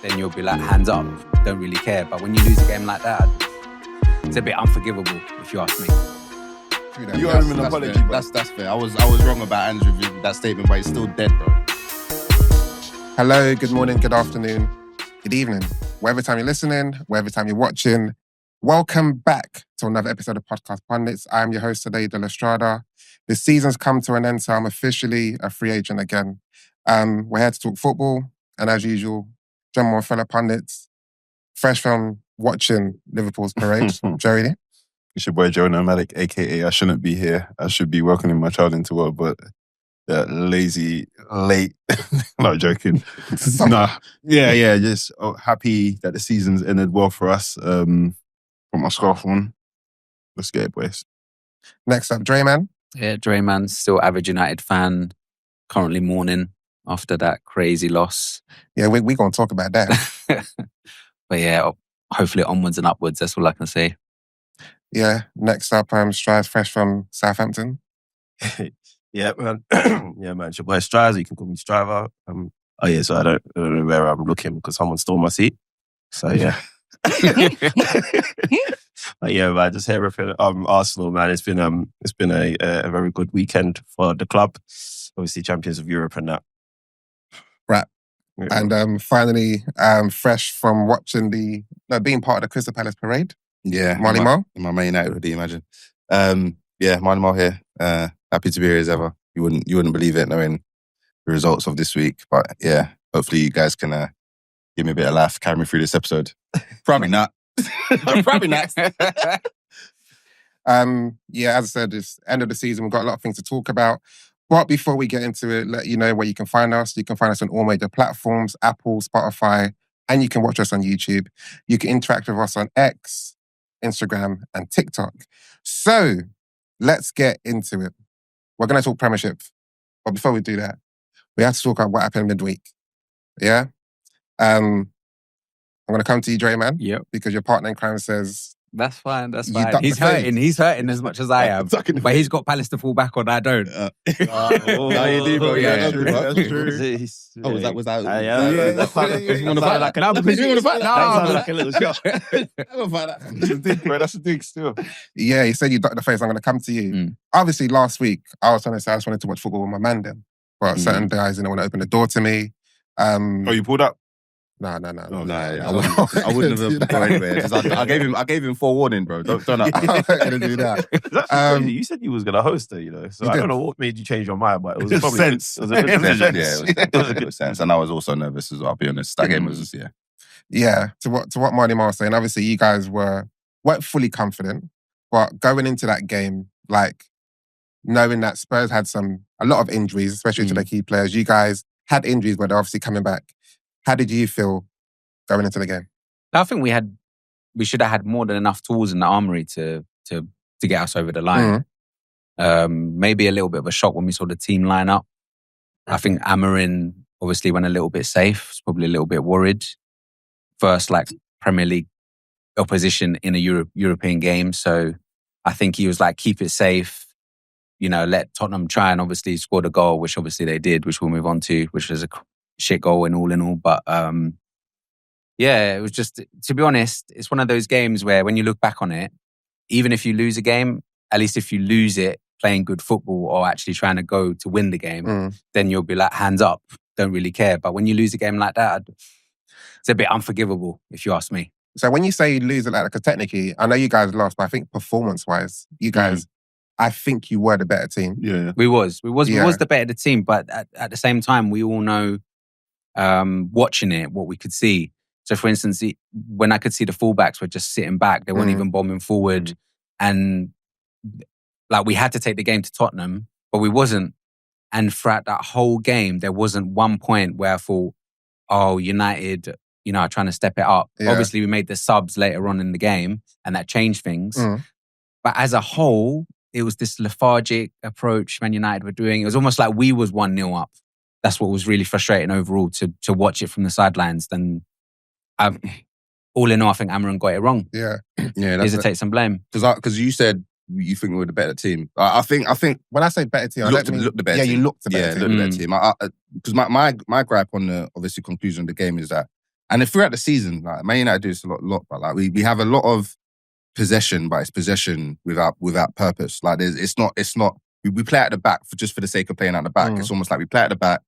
then you'll be like, hands up, don't really care. But when you lose a game like that, it's a bit unforgivable, if you ask me. You owe him an apology, bro. That's fair. I was wrong about Andrew with that statement, but he's still dead, bro. Hello, good morning, good afternoon, good evening. Wherever time you're listening, wherever time you're watching, welcome back to another episode of Podcast Pundits. I'm your host today, De La Strada. The season's come to an end, so I'm officially a free agent again. We're here to talk football, and as usual, join my fellow pundits, fresh from watching Liverpool's parade. Joey? It's your boy Joe Nomadic, aka I shouldn't be here. I should be welcoming my child into work, but lazy, late. Not joking. Just happy that the season's ended well for us. Put my scarf on. Let's get it, boys. Next up, Drayman. Yeah, Drayman, still average United fan, currently mourning after that crazy loss. Yeah, we're going to talk about that. But yeah, hopefully onwards and upwards, that's all I can say. Yeah, next up, Strives, fresh from Southampton. Yeah, man. It's your boy Strives. You can call me Striver. So I don't know where I'm looking because someone stole my seat. So yeah. Man, just hear everything. Arsenal, man. It's been a very good weekend for the club. Obviously, champions of Europe and that. Right. Yeah. And finally, fresh from watching being part of the Crystal Palace parade. Yeah. Marley Marl? In my Man United hoodie, imagine. Marley Marl here. Happy to be here as ever. You wouldn't believe it knowing the results of this week. But yeah, hopefully you guys can give me a bit of laugh, carry me through this episode. Probably not. Probably not. As I said, it's end of the season. We've got a lot of things to talk about. But before we get into it, let you know where you can find us. You can find us on all major platforms, Apple, Spotify, and you can watch us on YouTube. You can interact with us on X, Instagram, and TikTok. So let's get into it. We're going to talk Premiership. But before we do that, we have to talk about what happened midweek. Yeah? I'm going to come to you, Dre, man. Yep. Because your partner in crime says... That's fine. ducked He's the face. hurting. He's hurting as much as I am. But he's got Palace to fall back on. I don't. No, you do, bro. Yeah, That's true. That's That's true. true. Was that? Because you want to fight like a little shot. That's a dig still. Yeah, you said you ducked the face. I'm going to come to you. Obviously, last week, I was trying to say I just wanted to watch football with my man then. But certain guys didn't want to open the door to me. You pulled up? No. I wouldn't have gone anywhere. I gave him forewarning, bro. Don't I'm not going to do that. You said you was going to host it, So I don't know what made you change your mind, but it was probably sense. It was a good sense. It was a good sense. And I was also nervous as well, I'll be honest. That game was just, Yeah, to what Marley Marl was saying, obviously you guys weren't fully confident, but going into that game, like knowing that Spurs had a lot of injuries, especially to their key players, you guys had injuries, but they're obviously coming back. How did you feel going into the game? I think we should have had more than enough tools in the armory to get us over the line. Maybe a little bit of a shock when we saw the team line up. I think Amorim obviously went a little bit safe. Was probably a little bit worried. First, Premier League opposition in a European game. So I think he was like, keep it safe. Let Tottenham try and obviously score the goal, which obviously they did, which we'll move on to, which was a shit goal in all. But it was just, to be honest, it's one of those games where when you look back on it, even if you lose a game, at least if you lose it playing good football or actually trying to go to win the game, then you'll be like, hands up, don't really care. But when you lose a game like that, it's a bit unforgivable, if you ask me. So when you say you lose it like that, because technically, I know you guys lost, but I think performance-wise, you guys, I think you were the better team. Yeah. We was the better team, but at the same time, we all know, watching it, what we could see. So for instance, when I could see the fullbacks were just sitting back, they weren't even bombing forward. And we had to take the game to Tottenham, but we wasn't. And throughout that whole game, there wasn't one point where I thought, oh, United, are trying to step it up. Yeah. Obviously, we made the subs later on in the game and that changed things. But as a whole, it was this lethargic approach Man United were doing. It was almost like we was 1-0 up. That's what was really frustrating overall to watch it from the sidelines. Then, all in all, I think Amorim got it wrong. Yeah. He to take some blame. Because you said you think we were the better team. I think when I say better team, I looked the better team. Yeah, you looked the better team. Looked the better team. Because my gripe on the obviously conclusion of the game is that And throughout the season, like Man United do this a lot, but like we have a lot of possession, but it's possession without purpose. Like it's not. We play at the back just for the sake of playing at the back. It's almost like we play at the back.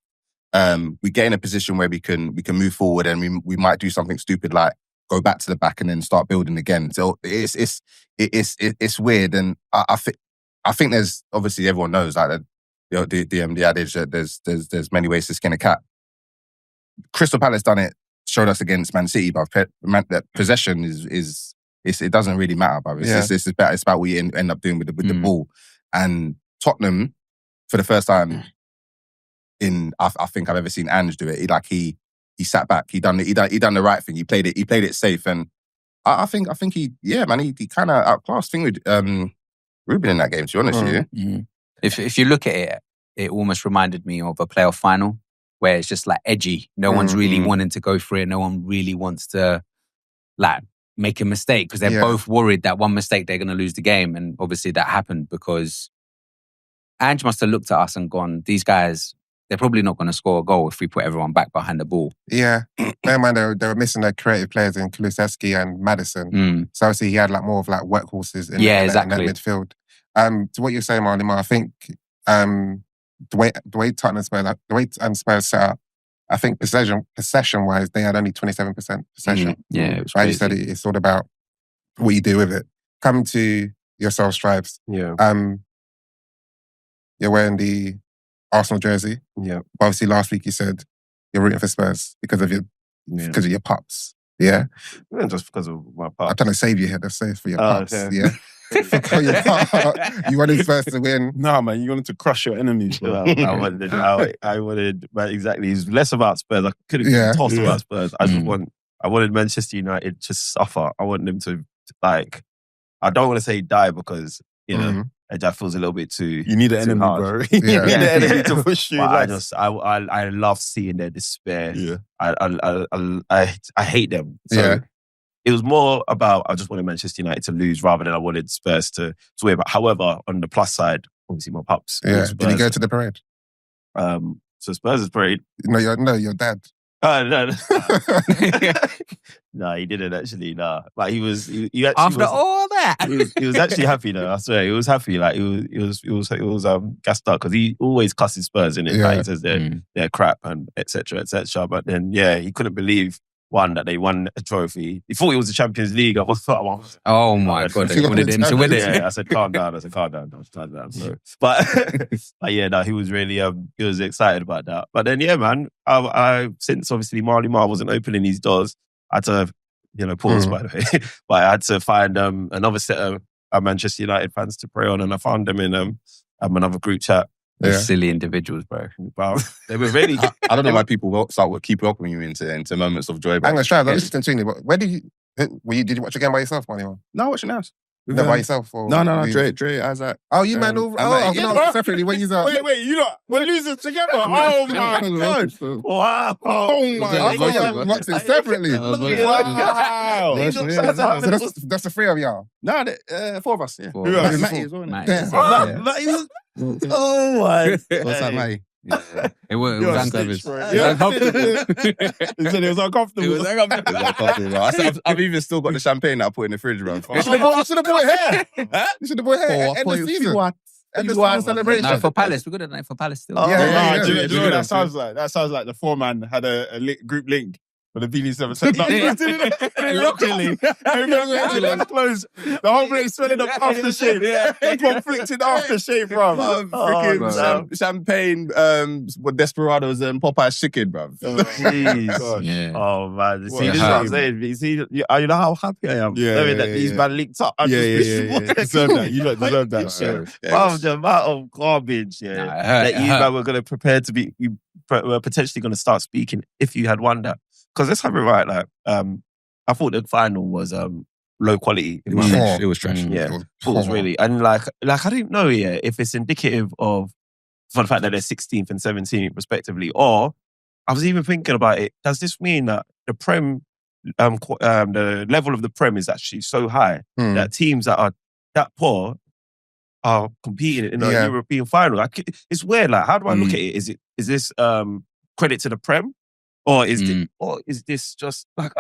We get in a position where we can move forward, and we might do something stupid like go back to the back and then start building again. So it's weird, and I think there's obviously everyone knows like the adage that there's many ways to skin a cat. Crystal Palace done it, showed us against Man City, but that possession it doesn't really matter, but it's about what you end up doing with the ball. And Tottenham, for the first time in I think I've ever seen Ange do it. He sat back. He done the right thing. He played it safe, and I think he kind of outclassed thing with Ruben in that game. To be honest with you, if you look at it, it almost reminded me of a playoff final where it's just like edgy. No one's really wanting to go for it. No one really wants to like make a mistake because they're both worried that one mistake they're going to lose the game, and obviously that happened because Ange must have looked at us and gone, these guys, they're probably not going to score a goal if we put everyone back behind the ball. Yeah. Bear in mind, they were missing their creative players in Kulusevski and Maddison. So obviously he had like more of like workhorses in that midfield. To what you're saying, Marley, I think the way Tottenham Spurs set up, I think possession-wise, they had only 27% possession. Yeah, it was right? You said it's all about what you do with it. Coming to yourself, Stripes. Yeah. You're wearing the Arsenal jersey. Yeah. But obviously, last week you said you're rooting for Spurs because of your pups. Yeah. Not just because of my pups. I'm trying to save you here. That's safe for your pups. Okay. Yeah. You wanted Spurs to win. Nah, man, you wanted to crush your enemies. Bro. I wanted, but exactly. It's less about Spurs. I could have tossed about Spurs. I wanted Manchester United to suffer. I want them to like. I don't want to say die because that feels a little bit too. You need an enemy, bro. You need an enemy to push you. I love seeing their despair. Yeah. I hate them. So it was more about I just wanted Manchester United to lose rather than I wanted Spurs to win. But however, on the plus side, obviously my pups. Yeah. Did he go to the parade? So Spurs' parade. No, your dad. No. No, he didn't actually. Nah, like he actually after all that, he was actually happy though. I swear, he was happy. Like he was gassed up because he always cusses Spurs in it. Like he says they're crap and etc. But then he couldn't believe that they won a trophy. He thought it was the Champions League. Oh my God, they wanted him to win it. Yeah, I said, calm down. So, but no, he was really he was excited about that. But then man, I since obviously Marley Marr wasn't opening his doors, I had to pause by the way, but I had to find another set of Manchester United fans to pray on, and I found them in another group chat. They're silly individuals, bro. Wow. They were really. I don't know why people keep welcoming you into moments of joy. I'm going to try. Let's continue. But where did you watch again by yourself, Marley? No, watching else. No, by yourself? Or no. Dre, Isaac. Oh, you man over. Separately. When you Wait, you lot, we're losing together. Oh my God. Wow. Oh my God. Watched it separately. Wow. So that's the three of y'all. No, 4 of us. Yeah. Matty as well. Matty was. Oh my. What's up, Matty? Yeah. It was uncomfortable. He said it was uncomfortable. I've even still got the champagne that I put in the fridge, bro. You should have bought hair. You should have bought hair. End of season. End of season celebration. No, for Palace. We're good at night for Palace still. Do you know what that sounds like? That sounds like the foreman had a group link. But the BD7 said, literally, everyone's closed. The whole place smelling of aftershave. Conflicted aftershave, bro. Freaking champagne, Desperados and Popeye's chicken, bro. Jeez. Oh, man. See, this is what I'm saying. You see, you know how happy I am. Knowing that these man linked up. You deserve that. You don't deserve that. The amount of garbage that you man were going to prepare to be, you were potentially going to start speaking if you had won that. Because let's have it right. Like, I thought the final was low quality. It was trash. Yeah, it was really. And like I didn't know if it's indicative of for the fact that they're 16th and 17th respectively, or I was even thinking about it. Does this mean that the Prem, the level of the Prem is actually so high that teams that are that poor are competing in a European final? Like, it's weird. Like, how do I look at it? Is this credit to the Prem? Or is this just like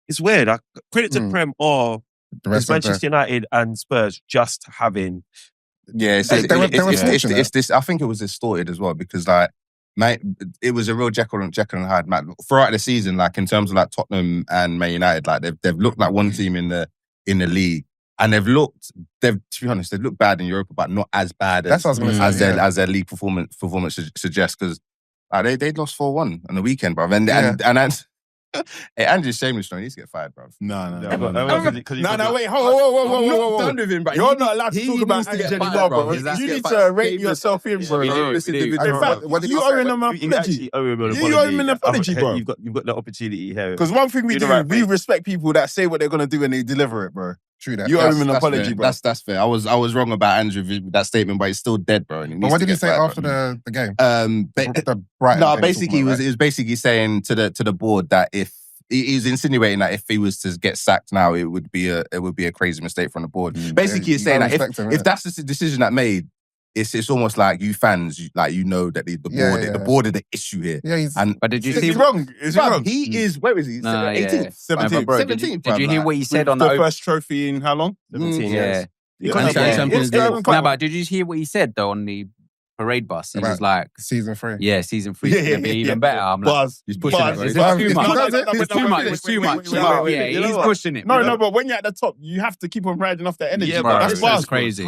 it's weird? Credit to Prem or The rest is Manchester United and Spurs just having Yeah, it's this. I think it was distorted as well because like, mate, it was a real Jekyll and Hyde. Mate, throughout the season, like in terms of like Tottenham and Man United, like they've looked like one team in the league, and to be honest, they've looked bad in Europa, but not as bad as their league performance suggests. Because they lost 4-1 on the weekend, bro, and hey, Andrew's shameless, he needs to get fired, bro. No. Wait, whoa. Done with him, but you're not allowed to talk about Ange anymore, bro. You need to rate yourself in, bro. In fact, you owe him an apology. You owe him an apology, bro. You've got the opportunity here. Because one thing we do, we respect people that say what they're gonna do and they deliver it, bro. True that. You owe him an apology, bro. That's fair. I was wrong about Andrew with that statement, but he's still dead, bro. But what did he say after the game? Basically, it was basically saying to the board that if he was insinuating that if he was to get sacked now, it would be a crazy mistake from the board. Basically, he's saying that if that's the decision that made, it's almost like you fans, you know that the board is the issue here. Yeah, but did you see? Is he wrong? He is. Where is he? 18th, 17th. Did you hear what he said on the first trophy in how long? 17 years. But did you hear what he said though on the parade bus? He was like, season 3. Yeah, season 3 is going to be even better. I'm like, he's pushing it. It's too much. It's too much. Yeah, he's pushing it. No, but when you're at the top, you have to keep on riding off that energy. Yeah, bro. That's crazy.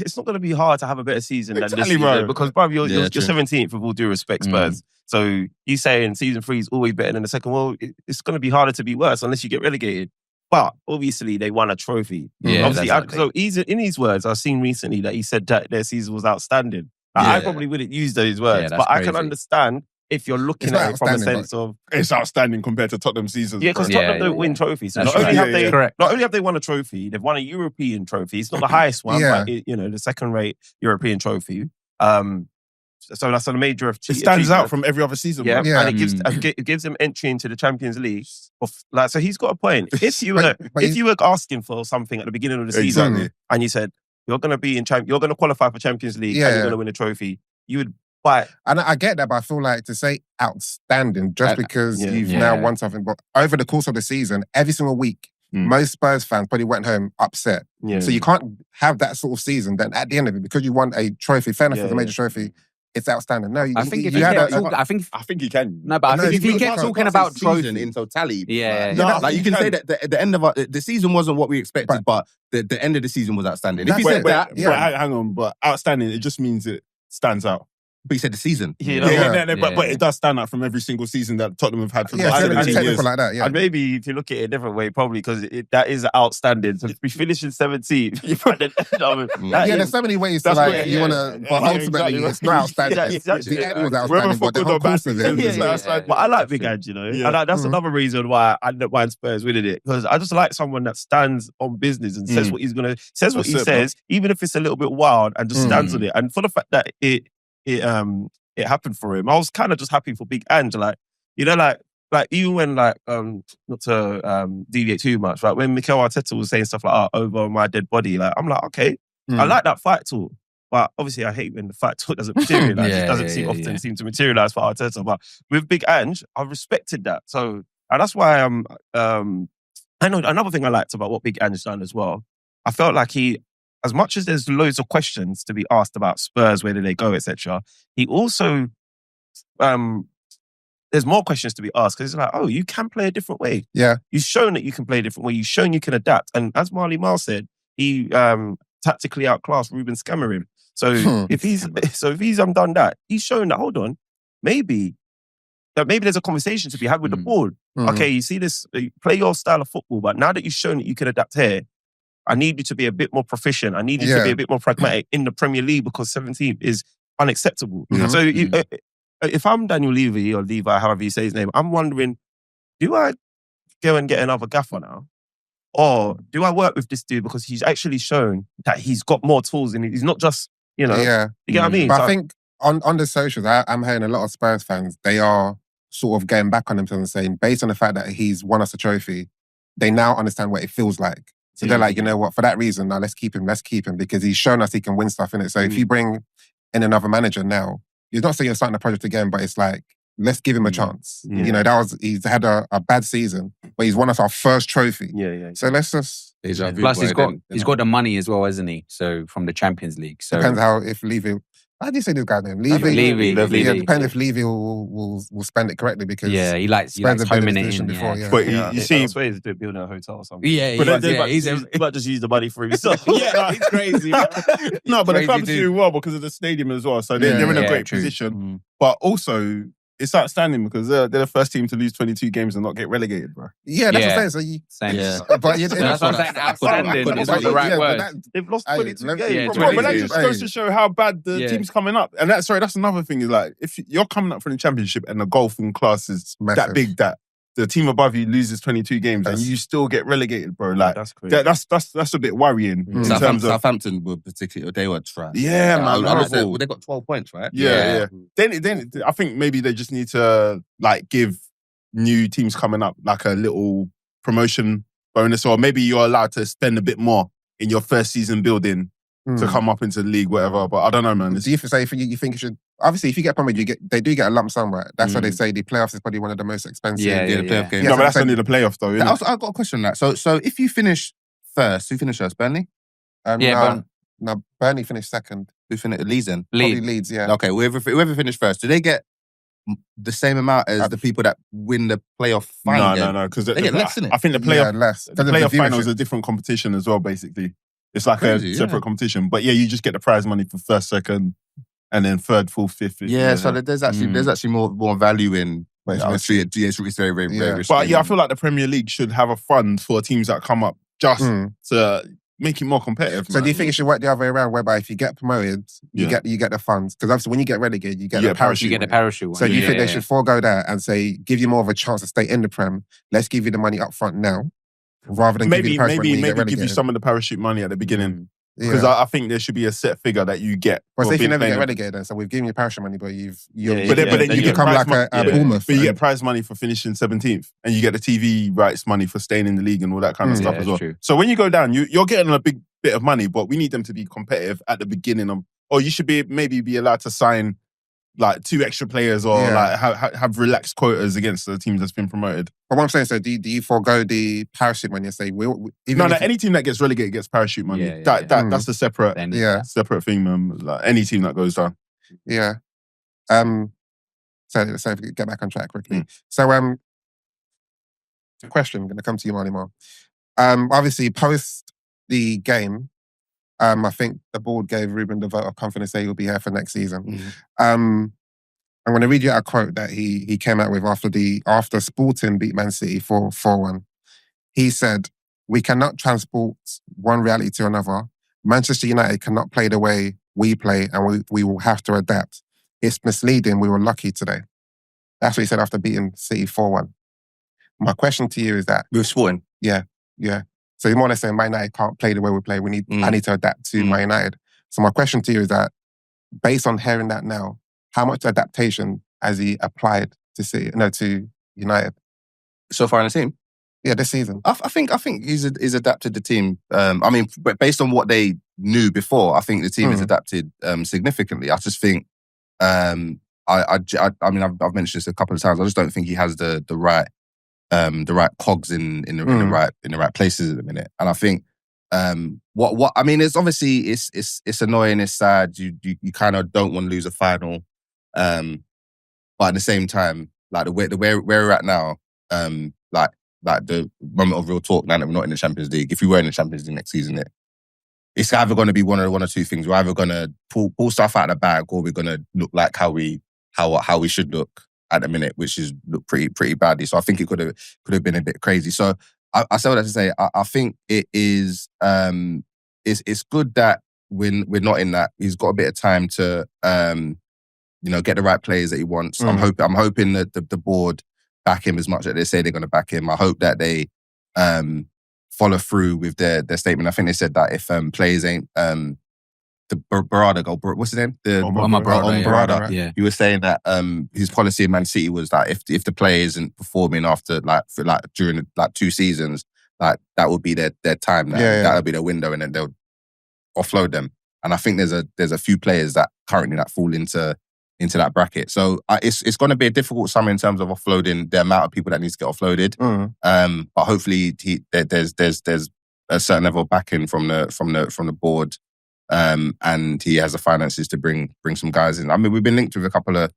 It's not going to be hard to have a better season than this season, bro. Because, bro, you're 17th with all due respect, Spurs. So you saying season 3 is always better than the second? Well, it's going to be harder to be worse unless you get relegated. But obviously, they won a trophy. Yeah, obviously, in his words, I've seen recently that he said that their season was outstanding. I probably wouldn't use those words, but I can understand if you're looking at it from a sense of it's outstanding compared to Tottenham seasons. Yeah, because Tottenham don't win trophies. So not only have they won a trophy, they've won a European trophy. It's not the highest one, but the second-rate European trophy. So that's a major achievement. It stands out from every other season. Yeah, and it gives them entry into the Champions League. So he's got a point. If you were asking for something at the beginning of the season and you said you're going to be you're going to qualify for Champions League and you're going to win a trophy, you would buy it. And I get that, but I feel like to say outstanding just because you've now won something, but over the course of the season, every single week, most Spurs fans probably went home upset. Yeah. So you can't have that sort of season. Then at the end of it, because you won a trophy, fair enough, it's a major trophy. It's outstanding. No, I think I think he can. No, but I think if he kept talking about trophy in totality, like you can say that the end of the season wasn't what we expected, but the end of the season was outstanding. If you said that, hang on, but outstanding, it just means it stands out. But you said the season. But it does stand out from every single season that Tottenham have had for the last 17 years. Like that, And maybe if you look at it a different way, probably because that is outstanding. So we finish in 17th. There's so many ways to like, you want to, but ultimately it's not outstanding. The end was outstanding, but the whole course of it. But I like Big Ange, and that's another reason why I don't mind Spurs winning it, because I just like someone that stands on business and says what he's going to, says what he says, even if it's a little bit wild, and just stands on it. And for the fact that it happened for him, I was kind of just happy for Big Ange. Like even when not to deviate too much, like when Mikel Arteta was saying stuff like over my dead body, like I'm like, okay, I like that fight talk. But obviously I hate when the fight talk doesn't materialise. It doesn't often seem to materialise for Arteta. But with Big Ange, I respected that. So, and that's why I know another thing I liked about what Big Ange done as well. I felt like as much as there's loads of questions to be asked about Spurs, where did they go, etc., he also, there's more questions to be asked, because it's like, oh, you can play a different way. Yeah. You've shown that you can play a different way. You've shown you can adapt. And as Marley Marl said, he tactically outclassed Ruben Scammering. So if he's done that, he's shown that, hold on, maybe there's a conversation to be had with the board. Okay, you see this, play your style of football, but now that you've shown that you can adapt here, I need you to be a bit more proficient. I need you to be a bit more pragmatic in the Premier League, because 17th is unacceptable. So if I'm Daniel Levy, or Levi, however you say his name, I'm wondering, do I go and get another gaffer now? Or do I work with this dude because he's actually shown that he's got more tools and he's not just, you get what I mean? But I think on the socials, I'm hearing a lot of Spurs fans, they are sort of going back on themselves and saying, based on the fact that he's won us a trophy, they now understand what it feels like. So they're like, you know what, for that reason, now let's keep him, because he's shown us he can win stuff in it. So if you bring in another manager now, he's not saying you're starting the project again, but it's like, let's give him a chance. You know, he's had a bad season, but he's won us our first trophy. Yeah. So let's just... Plus, he's got the money as well, hasn't he? So from the Champions League. So depends if Levy... How do you say this guy's name? Levy. Yeah, depends if Levy will spend it correctly because he likes homing it in. Before, But you see, that's why he's building a hotel or something. Yeah, he might just use the money for himself. He's crazy. no, but the club's doing well because of the stadium as well. So they're in a great true. position. But also, it's outstanding because they're the first team to lose 22 games and not get relegated, bro. Yeah, that's what I'm saying. Same. But that's what I'm saying. Outstanding is not the right word. They've lost 22 games. But that just goes to show how bad the team's coming up. And that's another thing is like, if you're coming up for the championship and the golfing class is massive. That big that the team above you loses 22 games and you still get relegated, bro. Like that's crazy. That's a bit worrying in terms of Southampton were particularly, they were trash. Yeah, man. They got 12 points, right? Yeah. Then I think maybe they just need to like give new teams coming up like a little promotion bonus, or maybe you're allowed to spend a bit more in your first season building to come up into the league, whatever. But I don't know, man. Do you say you think you should? Obviously, if you get promoted, they do get a lump sum, right? That's why they say the playoffs is probably one of the most expensive. The playoff game. No, but that's only the playoff though. Isn't it? I've got a question on that. So if you finish first, who finished first? Burnley? No, Burnley finished second. Who finished? Leeds then? Probably Leeds, yeah. Okay, whoever finished first, do they get the same amount as the people that win the playoff final? No, because they get less, innit? I think the playoff less. The playoff final is a different competition as well. Basically, it's like a separate competition. But yeah, you just get the prize money for first, second, and then third, fourth, fifth. Yeah, so there's actually more value in. But it's very, very, very risky. But yeah, I feel like the Premier League should have a fund for teams that come up just to make it more competitive. So do you think it should work the other way around, whereby if you get promoted, you get the funds? Because obviously when you get relegated, you get the parachute. You get the parachute. So do you think they should forego that and say, give you more of a chance to stay in the Prem? Let's give you the money up front now, rather than give you the parachute when you get relegated. Give you some of the parachute money at the beginning. Because I think there should be a set figure that you get. But say if you never get relegated, then so we've given you parachute money, but then you become like a Bournemouth. But you get prize money for finishing 17th, and you get the TV rights money for staying in the league and all that kind of stuff as well. True. So when you go down, you're getting a big bit of money, but we need them to be competitive at the beginning. Or you should be allowed to sign like 2 extra players, or like have relaxed quotas against the teams that's been promoted. But what I'm saying, so do you forego the parachute money and say any team that gets relegated gets parachute money. That's a separate thing, man. Like any team that goes down. Yeah. So get back on track quickly. So the question, I'm going to come to you, Marley. Obviously post the game, I think the board gave Ruben the vote of confidence that he'll be here for next season. I'm going to read you out a quote that he came out with after Sporting beat Man City 4-1. He said, "We cannot transport one reality to another. Manchester United cannot play the way we play, and we will have to adapt. It's misleading. We were lucky today." That's what he said after beating City 4-1. My question to you is that... With Sporting? Yeah. So you're more or less saying Man United can't play the way we play. I need to adapt to Man United. So my question to you is that, based on hearing that now, how much adaptation has he applied to United so far in the team? Yeah, this season. I think he's adapted the team. I mean, based on what they knew before, I think the team has adapted significantly. I just think, I mean, I've mentioned this a couple of times. I just don't think he has the right cogs in the right places at the minute. And I think what I mean is, obviously it's annoying, it's sad. You kind of don't want to lose a final, but at the same time, like where we're at now, like the moment of real talk now that we're not in the Champions League. If we were in the Champions League next season, it's either going to be one or two things. We're either going to pull stuff out of the bag, or we're going to look like how we should look at the minute, which is look pretty badly. So I think it could have been a bit crazy. So I say what I have to say. I think it is it's good that we're not in that. He's got a bit of time to get the right players that he wants. I'm hoping that the board back him as much as they say they're going to back him. I hope that they follow through with their statement. I think they said that if players ain't the Barada goal, what's his name? Barada. Yeah. He was saying that his policy in Man City was that if the player isn't performing after during 2 seasons, that would be their time. That would be their window, and then they'll offload them. And I think there's a few players that currently fall into into that bracket. So it's going to be a difficult summer in terms of offloading the amount of people that needs to get offloaded. But hopefully there's a certain level of backing from the board, and he has the finances to bring some guys in. I mean, we've been linked with a couple of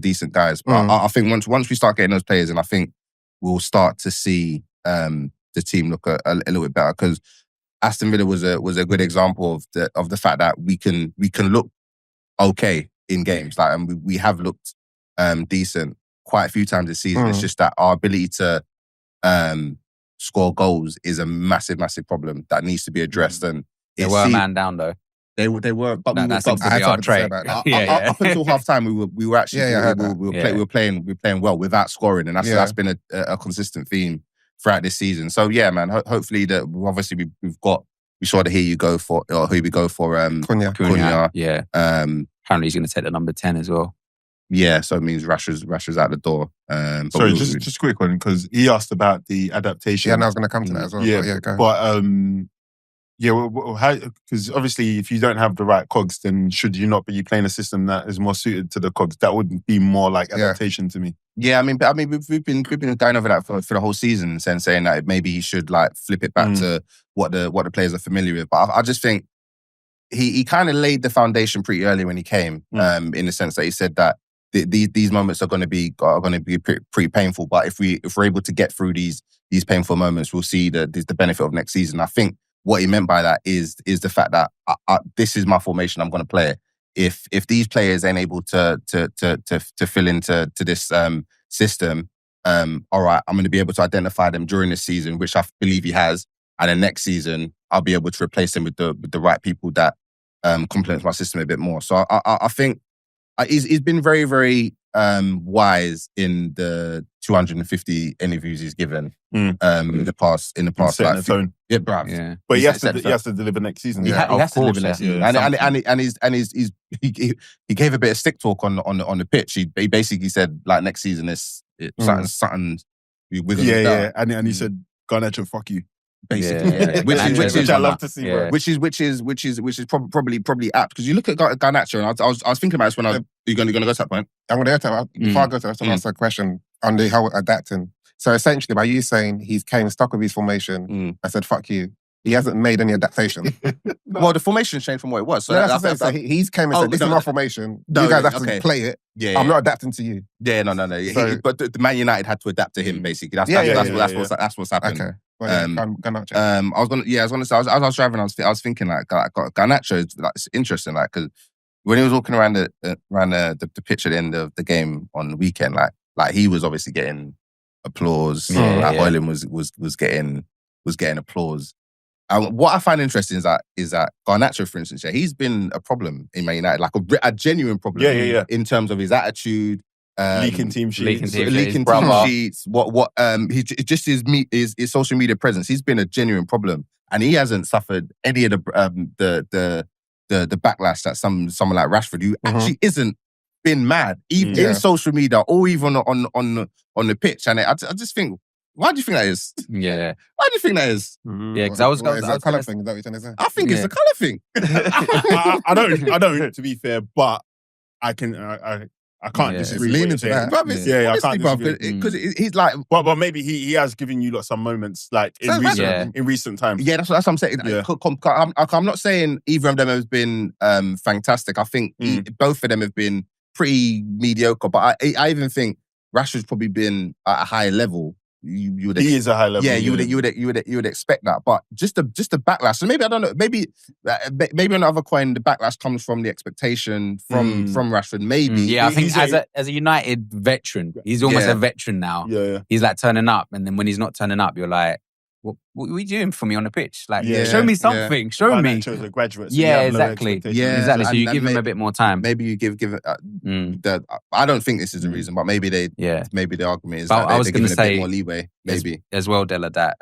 decent guys, but I think once we start getting those players in, I think we'll start to see the team look a little bit better, because Aston Villa was a good example of the fact that we can look okay in games, like, and we have looked decent quite a few times this season. It's just that our ability to score goals is a massive problem that needs to be addressed. And they were a man down though. They were, but that seems to be our trait. Up until half time, we were actually we were playing well without scoring, and that's been a consistent theme throughout this season. So yeah, man. Hopefully that obviously we saw the here we go for Cunha. Yeah. Apparently he's going to take the number 10 as well. Yeah, so it means Rashford's out the door. Sorry, just a quick one, because he asked about the adaptation. Yeah, and I was going to come to that as well. Yeah, go. But because obviously if you don't have the right cogs, then should you not be playing a system that is more suited to the cogs? That would be more like adaptation to me. Yeah, I mean, we've been going over that for the whole season, and saying that maybe he should like flip it back to what the players are familiar with. But I just think he kind of laid the foundation pretty early when he came, in the sense that he said that these moments are going to be pretty painful. But if we're able to get through these painful moments, we'll see the benefit of next season. I think what he meant by that is the fact that this is my formation, I'm going to play it. If these players ain't able to fill into this system, all right, I'm going to be able to identify them during this season, which I believe he has, and then next season I'll be able to replace them with the right people that complements my system a bit more. So I think he's been very, very wise in the 250 interviews he's given in the past. Setting the tone. Yeah, bruv. Yeah. But he has to deliver next season. He has to deliver next season. He gave a bit of stick talk on the pitch. He basically said, like, next season something we're going to do. Yeah. And he said, Garnacho, fuck you. Basically, which I love to see, bro. Which is probably apt, because you look at Garnacho, and I was thinking about this when you're going to go to that point. I'm going to go to that. Before I go to that, I want to ask a question on the whole adapting. So essentially, by you saying he's came stuck with his formation, I said, fuck you. He hasn't made any adaptation. Well, the formation changed from what it was. So so he's came and said, this is my formation. You guys have to play it. Yeah, I'm not adapting to you. Yeah, no. So, but the Man United had to adapt to him, basically. That's what's happened. Okay. Garnacho. I was gonna say, as I was driving, I was thinking, like, Garnacho is, like, it's interesting, like, because when he was walking around the pitch at the end of the game on the weekend, like he was obviously getting applause. Hoyland was getting applause. What I find interesting is that Garnacho, for instance, he's been a problem in Man United, like a genuine problem. In terms of his attitude. Leaking team sheets. What just his social media presence. He's been a genuine problem, and he hasn't suffered any of the backlash that someone like Rashford, who actually isn't been mad, even in social media or even on the pitch. And I just think, why do you think that is? Yeah. Why do you think that is? Yeah, because I was going to... Is it a colour thing? Is that what you're trying to say? I think it's a colour thing. I don't, to be fair, but I can't disagree. Lean into that. I can't disagree. Because he's like... But maybe he has given you some moments, like, in recent times. Yeah, that's what I'm saying. Yeah. I'm not saying either of them has been fantastic. I think both of them have been pretty mediocre. But I even think Rashford's probably been at a higher level. He is a high level. Yeah, you would expect that, but just the backlash. So maybe, I don't know. Maybe on the other coin, the backlash comes from the expectation from Rashford. Maybe. Yeah, I think as a United veteran, he's almost a veteran now. Yeah. He's like turning up, and then when he's not turning up, you're like, what are you doing for me on the pitch? Like, show me something. Show me. As a graduate, so exactly. Exactly. So you give him a bit more time. Maybe you give it. I don't think this is the reason, but maybe the argument is that they're giving a bit more leeway. Maybe as well, Della, that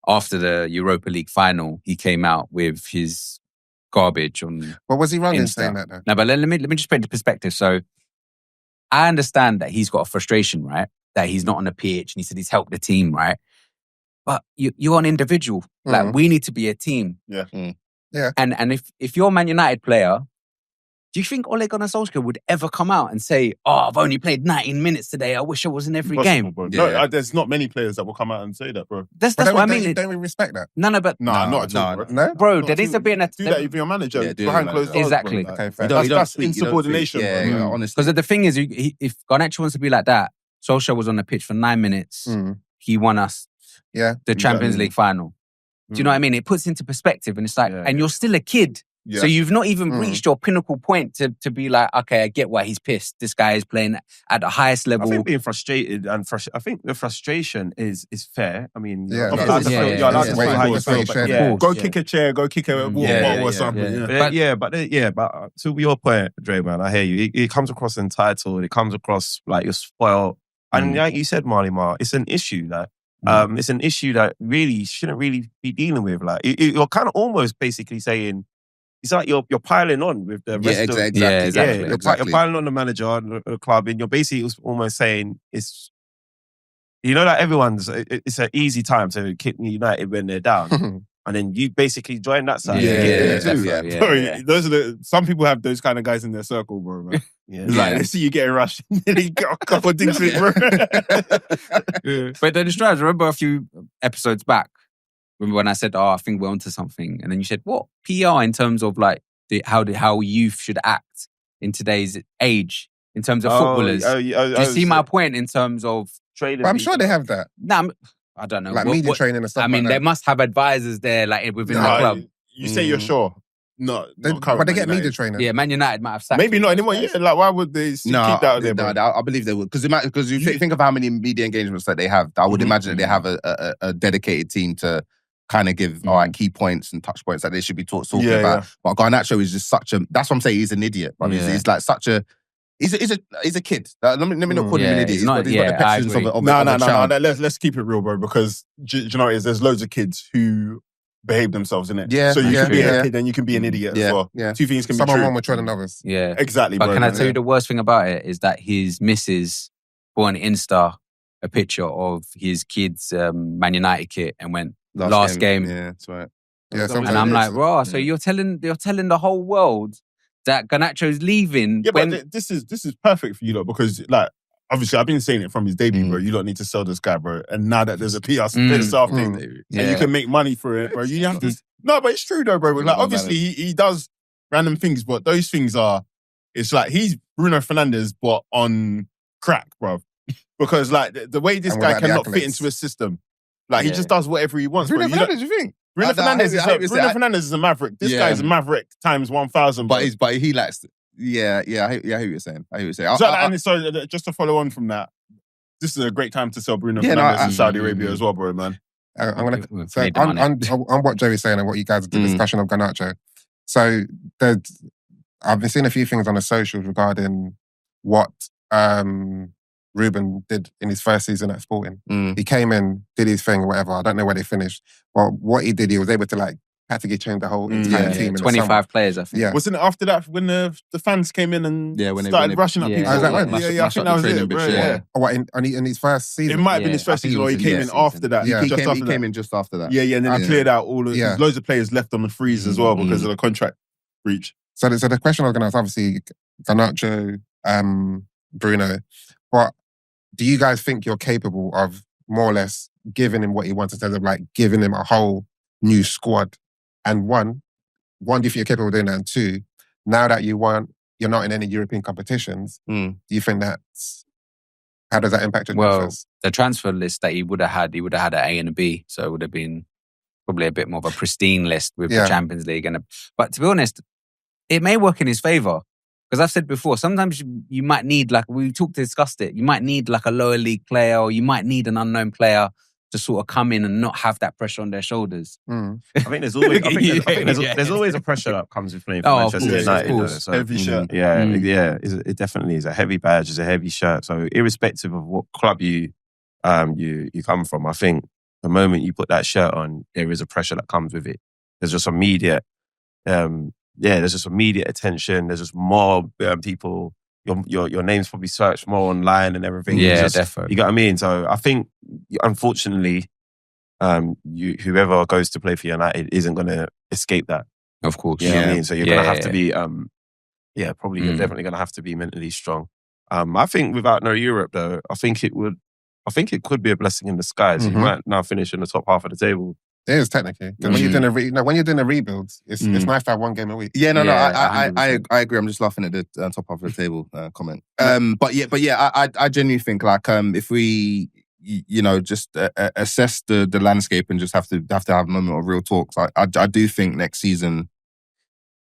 after the Europa League final, he came out with his garbage on. What was he wrong in Insta. saying that though? No, but let me just put it into perspective. So I understand that he's got a frustration, right? That he's not on the pitch, and he said he's helped the team, right? But you're an individual. Like, we need to be a team. Yeah. Yeah. And if you're a Man United player, Do you think Ole Gunnar Solskjaer would ever come out and say, "Oh, I've only played 19 minutes today. I wish I was in every game"? Bro. Yeah. No, there's not many players that will come out and say that, bro. That's But what I don't mean. Don't we respect that? No, but Nah, not at all, bro. No? bro, Not there needs to be do that if you're a manager Yeah, do it behind as a closed manager. doors. Exactly. Bro. Like, Okay, fair. That's speak, you don't insubordination, speak. bro. Yeah, Mm. honestly. because the thing is, if Garnacho wants to be like that, Solskjaer was on the pitch for 9 minutes. He won us Yeah. the Champions Exactly. League final. Do you know what I mean? It puts into perspective, and it's like, Yeah, and you're still a kid. Yeah. So you've not even Mm. reached your pinnacle point to be like, okay, I get why he's pissed. This guy is playing at the highest I level. think being frustrated and I think the frustration is fair. I mean, Yeah, you're of allowed course. to feel, Yeah, you're allowed yeah, to yeah. feel how you Wait, feel. wait, But wait, yeah, Go yeah. kick a chair, go kick a wall Yeah, or something. But- But to your point, Dre, man, I hear you. It comes across entitled. It comes across like you're spoiled. And like you said, Marley Mar, it's an issue. Like, it's an issue that really shouldn't really be dealing with. Like, you're kind of almost basically saying, it's like you're piling on with the rest of... exactly. Yeah, exactly. You're piling on the manager and the club, and you're basically almost saying it's... You know that it's an easy time to kick United when they're down. And then you basically join that side. Yeah, definitely. yeah. Bro, those are some people have those kind of guys in their circle, bro. Man. Yeah. It's like, they see you getting rushed, and then you got a couple of things with, bro. But then it's true. I remember a few episodes back when I said, "Oh, I think we're onto something," and then you said, "What PR in terms of like how youth should act in today's age in terms of footballers?" Do you see my point in terms of trading? But I'm sure they have that. Nah, I don't know. Like media training and stuff I mean, like they that. must have advisors there, like within the club. You say you're sure? No, But they get media training. Yeah, Man United might have sacked Maybe him. not anymore. Yeah, like why would they keep that out there, bro? I believe they would. Because you think of how many media engagements that they have. I would imagine that they have a dedicated team to kind of give key points and touch points that they should be talking about. Yeah. But Garnacho is just such a... That's what I'm saying. He's an idiot. Bro. Yeah. He's like such a... He's a kid. Let me not call him an idiot. he's He's not- got the I petulant agree. of No. a child. Let's keep it real, bro. Because do you know what it is? There's loads of kids who behave themselves, innit? Yeah, So you yeah, can be yeah. a kid and you can be an idiot as well. Yeah. Two things can Some be are true. more mature than others. Yeah. Exactly, But bro. can I man. tell you the worst thing about it is that his missus put on Insta a picture of his kids' Man United kit and went last game. Yeah, that's right. Yeah, And sometimes I'm it like, is. raw. So you're telling the whole world that Garnacho's leaving Yeah, when but this is perfect for you, though, because like obviously I've been saying it from his debut, bro. You don't need to sell this guy, bro. And now that there's a PR thing, and you can make money for it, bro. You have to. No, but it's true though, bro. Like obviously he does random things, but those things it's like he's Bruno Fernandes, but on crack, bro. Because like the way this And guy without the cannot fit accolades. into a system, like he Yeah. just does whatever he wants. Bruno bro. You Fernandes, you think? Bruno I Fernandes is a maverick. This Yeah. guy is a maverick times 1,000. But he likes... Yeah, I hear what you're saying. So just to follow on from that, this is a great time to sell Bruno Yeah, no, Fernandes I- in Saudi Arabia as well, bro, man. I'm gonna We've so made the on, money. on what Joey's saying and what you guys the discussion of Garnacho. So I've been seeing a few things on the socials regarding what Ruben did in his first season at Sporting. He came in, did his thing, whatever. I don't know where they finished. But what he did, he was able to like practically change the whole entire team. In the 25 summer. players, I think. Yeah. Wasn't it after that when the fans came in and Yeah, when they- started when they- rushing up yeah. people? Oh, is that when? I think that was it, bro. Yeah. Oh, what, in his first season? It might have been Yeah, his first I think season, it or he was came his in first after that. Yeah. He just came, after he that. came in just after that. Yeah, and then he cleared out all of... Yeah. There's loads of players left on the freeze as well because of the contract breach. So the question I was going to ask, obviously, Garnacho, Bruno, but do you guys think you're capable of more or less giving him what he wants in terms of like giving him a whole new squad? And one, do you think you're capable of doing that? And two, now that you're not in any European competitions, do you think how does that impact your Well, transfers? the transfer list that he would have had an A and a B. So it would have been probably a bit more of a pristine list with Yeah. the Champions League. But to be honest, it may work in his favour. Because I've said before, sometimes you might need, like, we discussed it, you might need like a lower league player or you might need an unknown player to sort of come in and not have that pressure on their shoulders. I think there's always there's always a pressure that comes with playing for Oh, of Manchester course, United. of though. course. So, Heavy shirt. Yeah, it definitely is a heavy badge, it's a heavy shirt. So irrespective of what club you come from, I think the moment you put that shirt on, there is a pressure that comes with it. There's just immediate, there's just immediate attention. There's just more people. Your name's probably searched more online and everything. Yeah, It's just, definitely. you get what I mean? So I think, unfortunately, whoever goes to play for United isn't going to escape that. Of course. You know what I mean? So you're going to have to be, Yeah, probably you're definitely going to have to be mentally strong. I think without no Europe though, I think it could be a blessing in disguise. You might now finish in the top half of the table. It is technically. Because when you're doing a rebuild, it's nice to have one game a week. Yeah, I agree. I'm just laughing at the top half of the table comment. But I genuinely think like if we just assess the landscape and just have to have a moment of real talks. I do think next season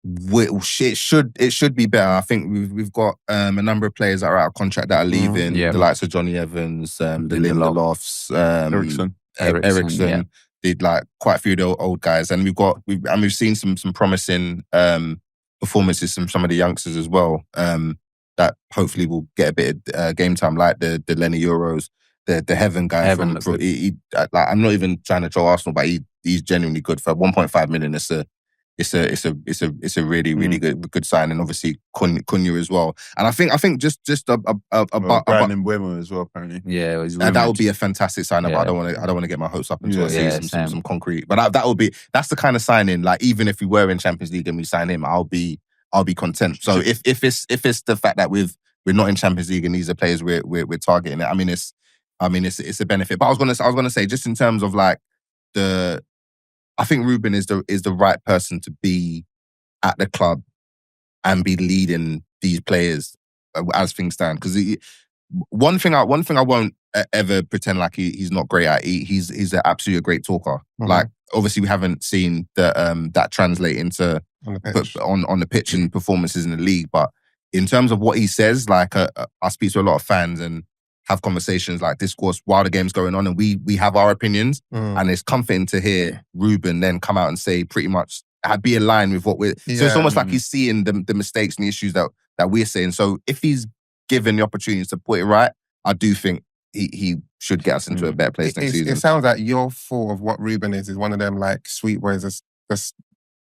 it should be better. I think we've got a number of players that are out of contract that are leaving. The likes of Johnny Evans, the Lindelofs, Ericsson. Did like quite a few of the old guys, and we've seen some promising performances from some of the youngsters as well. That hopefully will get a bit of game time, like the Lenny Euros, the Heaven guy. I'm not even trying to troll Arsenal, but he's genuinely good for 1.5 million. It's a really really good sign, and obviously Cunha as well. And I think just about Brandon Mbeumo as well apparently. Yeah, that would be a fantastic sign-up. But I don't want to get my hopes up until I see some concrete. But that's the kind of signing. Like even if we were in Champions League and we sign him, I'll be content. So if it's the fact that we're not in Champions League and these are players we're targeting, I mean it's a benefit. But I was gonna say just in terms of like I think Ruben is the right person to be at the club and be leading these players as things stand. Because one thing I won't ever pretend like he's not great at. He's an absolutely great talker. Like obviously we haven't seen that translate into on the pitch and performances in the league. But in terms of what he says, like I speak to a lot of fans and have conversations like discourse while the game's going on, and we have our opinions, and it's comforting to hear Ruben then come out and say pretty much be aligned with what we're. So it's almost like he's seeing the mistakes and the issues that we're saying. So if he's given the opportunity to put it right, I do think he should get us into a better place next season. It sounds like your thought of what Ruben is one of them like sweet words that's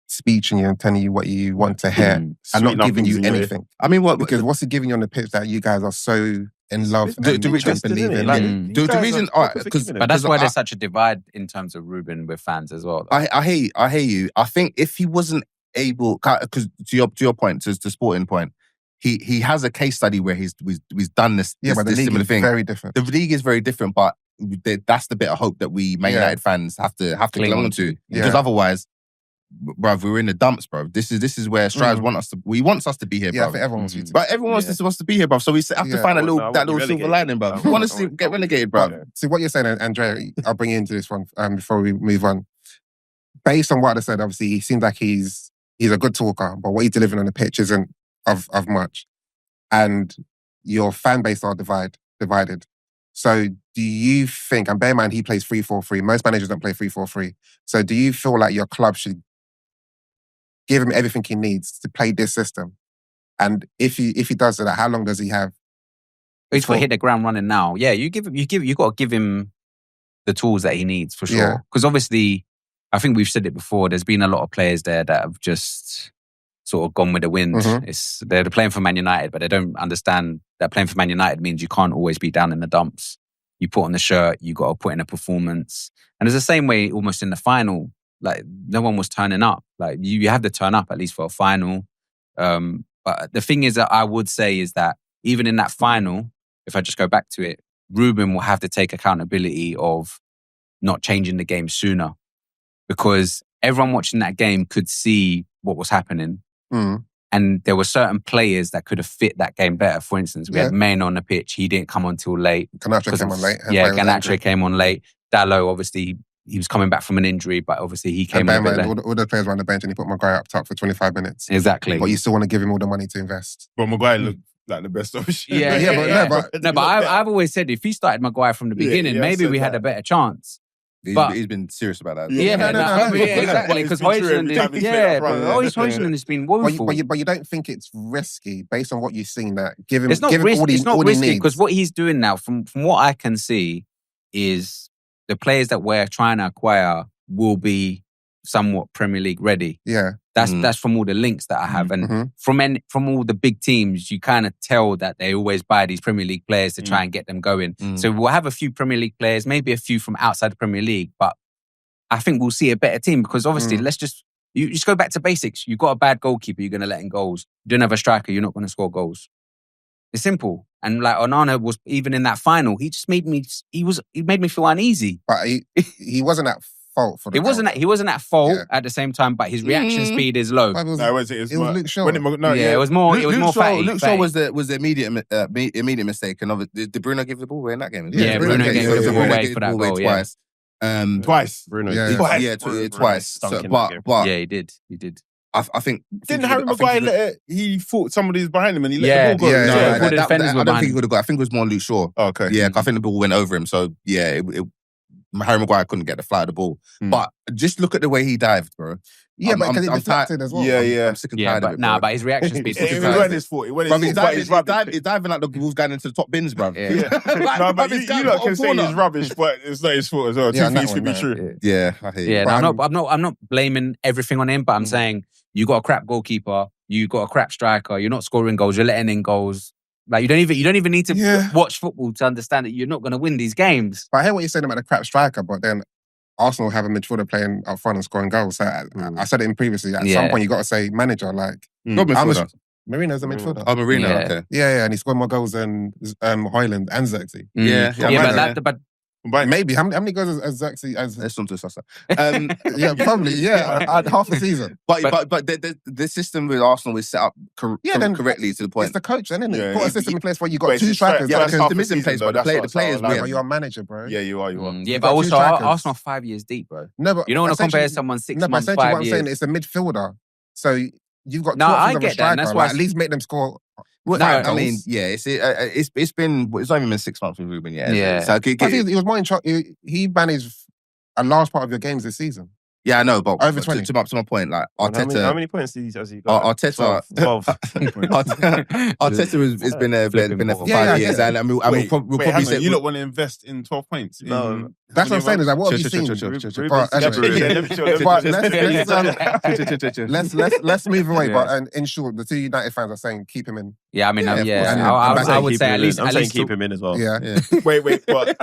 speeching you and telling you what you want to hear and not giving you anything. I mean, because what's he giving you on the pitch that you guys are so in love and believe in? The reason, but that's why there's such a divide in terms of Ruben with fans as well. I hear you. I think if he wasn't able, because to your point, to Sporting point, he has a case study where he's done this. Yeah, but the league is very different. The league is very different, but that's the bit of hope that we Man United fans have to cling on to, because otherwise, bruv, we're in the dumps, bruv. This is where Strives wants us to be here, bruv. Yeah, I think everyone wants you to. But everyone wants to be here, bruv. So we have to find that little silver lining, bruv. We want to get relegated, bruv. See what you're saying, Andrea, I'll bring you into this one before we move on. Based on what I said, obviously, he seems like he's a good talker, but what he's delivering on the pitch isn't of much. And your fan base are divided. So do you think, and bear in mind he plays 3-4-3, most managers don't play 3-4-3. So do you feel like your club should give him everything he needs to play this system? And if he does that, how long does he have? He's got to hit the ground running now. Yeah, you got to give him the tools that he needs for sure. Because obviously, I think we've said it before, there's been a lot of players there that have just sort of gone with the wind. They're playing for Man United, but they don't understand that playing for Man United means you can't always be down in the dumps. You put on the shirt, you got to put in a performance. And it's the same way almost in the final. Like, no one was turning up. Like, you have to turn up at least for a final. But the thing is that I would say is that even in that final, if I just go back to it, Ruben will have to take accountability of not changing the game sooner. Because everyone watching that game could see what was happening. And there were certain players that could have fit that game better. For instance, we had Main on the pitch. He didn't come on till late. Garnacho came on late. Garnacho came on late. Dalot, obviously, he was coming back from an injury, but obviously he came on a bit late. All the players were on the bench and he put Maguire up top for 25 minutes. Exactly. But you still want to give him all the money to invest. But Maguire looked like the best option. But I've always said if he started Maguire from the beginning, maybe we had a better chance. He's been serious about that. Exactly. Because Højlund has been woeful. But you don't think it's risky based on what you've seen that give him it's not give risky, him all he, it's not all risky he needs. because what he's doing now, from what I can see, is the players that we're trying to acquire will be somewhat Premier League ready. Yeah. That's from all the links that I have. And from all the big teams, you kind of tell that they always buy these Premier League players to try and get them going. So we'll have a few Premier League players, maybe a few from outside the Premier League, but I think we'll see a better team because obviously, let's just You just go back to basics. You've got a bad goalkeeper, you're going to let in goals. You don't have a striker, you're not going to score goals. It's simple. And like Onana was, even in that final, he just made me, he made me feel uneasy. But he wasn't at fault for the goal. He wasn't at fault at the same time, but his reaction speed is low. But it was Luke Shaw. It was more fatty. Luke Shaw was the immediate mistake. And did Bruno give the ball away in that game? Yeah, Bruno gave the ball away for that goal, twice. Twice. Bruno. Twice. So, but yeah, he did. I think didn't Harry Maguire let it? He thought somebody was behind him and he let the ball go. I don't think he would have got. I think it was more Luke Shaw. Oh, okay. Yeah, I think the ball went over him. So yeah, Harry Maguire couldn't get the fly of the ball. But just look at the way he dived, bro. Yeah, but because he deflected as well. I'm sick and tired of it, bro. But his reaction speed. It wasn't his fault. He's diving like the Wolves going into the top bins, bro. No, but you lot can say he's rubbish, but it's not his fault as well. Two things could be true. Yeah, I hear you. Yeah, I'm not blaming everything on him, but I'm saying you got a crap goalkeeper, you got a crap striker, you're not scoring goals, you're letting in goals. Like you don't even need to watch football to understand that you're not going to win these games. But I hear what you're saying about the crap striker, but then Arsenal have a midfielder playing up front and scoring goals. So I said it previously. At some point, you got to say manager. Like Marino's a midfielder. Oh, Marino. Okay. Yeah, and he scored more goals than Højlund and Xerxes. But maybe how many goals has Xerxes? Let's not discuss that. Yeah, probably. Yeah, half a season. But the system with Arsenal is set up correctly to the point. It's the coach, then, isn't it? Put a system in place where you got two strikers. Yeah, the system is in place, but the players. But you're a manager, bro. Yeah, you are. Yeah, but also Arsenal 5 years deep, bro. No, but you don't want to compare someone 6 months, 5 years. What I'm saying, it's a midfielder, so you've got two I options of a get that. That's striker. why At least make them score. I mean, it's not even been 6 months with Ruben yet. Yeah. So he was more in charge. He managed a large part of your games this season. Yeah, I know, but over 20. To my point, like Arteta. How many points has he got? Arteta. 12. Arteta has been there for 5 years, and we'll probably say you don't want to invest in 12 points. No, that's what I'm saying. Is like, what have you seen? Let's move away. But in short, the two United fans are saying keep him in. Yeah, I mean, I would say at least keep him in as well. Yeah. Wait, what?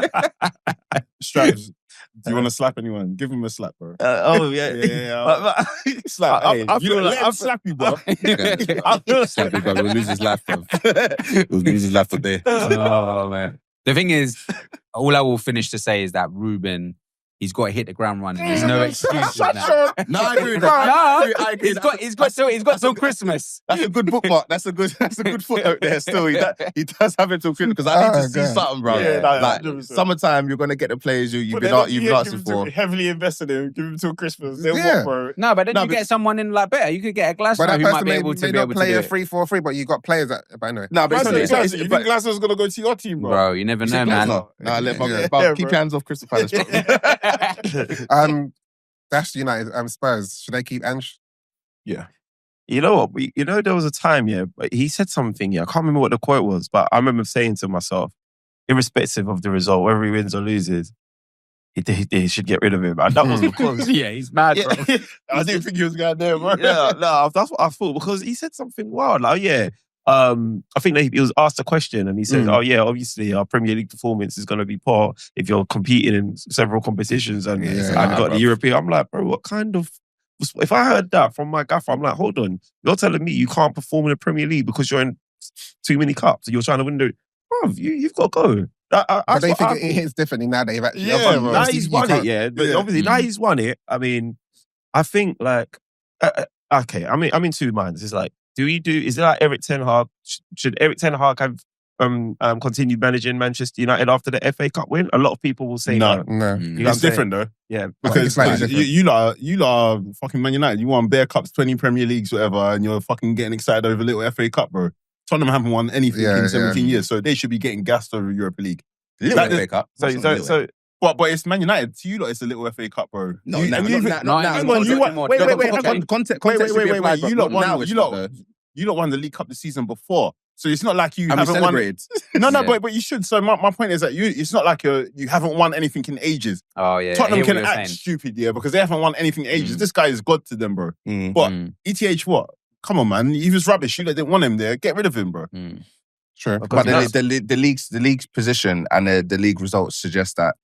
Straps. Do you want to slap anyone? Give him a slap, bro. Yeah. Slap. I feel like I'm slap you, bro. Slap you, bro. We'll lose his life, bro. We'll lose his life for day. Oh, man. The thing is, all I will finish to say is that Ruben, he's got to hit the ground running. There's no excuse now. No, I agree with that. He's got till Christmas. That's a good bookmark. That's a good footnote there. Still, he does have it till Christmas because I need to see something, bro. Like summertime, you're gonna get the players you've been asking for. Heavily invested in. Give him till Christmas. What, bro? No, but then you get someone in like better. You could get a Glasgow who might be able to play a 3-4-3, but you got players that. But anyway, no, but you think Glasgow's gonna go to your team, bro? Bro, you never know, man. No, keep your hands off Crystal Palace, bro. That's United. Spurs. Should they keep Ange? Yeah. You know what? There was a time, but he said something, I can't remember what the quote was, but I remember saying to myself, irrespective of the result, whether he wins or loses, they should get rid of him. And that was because... he's mad, bro. I didn't think he was going there, bro. That's what I thought, because he said something wild. Like, I think that he was asked a question and he said, obviously our Premier League performance is going to be poor if you're competing in several competitions and got the European. I'm like, bro, what kind of... If I heard that from my gaffer, I'm like, hold on, you're telling me you can't perform in the Premier League because you're in too many cups and you're trying to win the... Bro, you've got to go. But they think it hits differently now that they've actually... now he's won it, But obviously now he's won it. I mean, I think like... okay, I'm in two minds. It's like, is it like Eric Ten Hag? Should Eric Ten Hag have continued managing Manchester United after the FA Cup win? A lot of people will say no. It's different though. Yeah, because you lot are fucking Man United. You won bare cups, 20 Premier Leagues, whatever, and you're fucking getting excited over little FA Cup, bro. Tottenham haven't won anything in 17 years, so they should be getting gassed over Europa League. Little FA Cup. So. But it's Man United. To you lot, it's a little FA Cup, bro. No, Wait. Context. You lot won the League Cup the season before, so it's not like you haven't celebrated. No, but you should. So my point is that it's not like you haven't won anything in ages. Oh yeah, Tottenham can act stupid, because they haven't won anything in ages. This guy is God to them, bro. But ETH, what? Come on, man. He was rubbish. You didn't want him there. Get rid of him, bro. Sure, but the league's position and the league results suggest that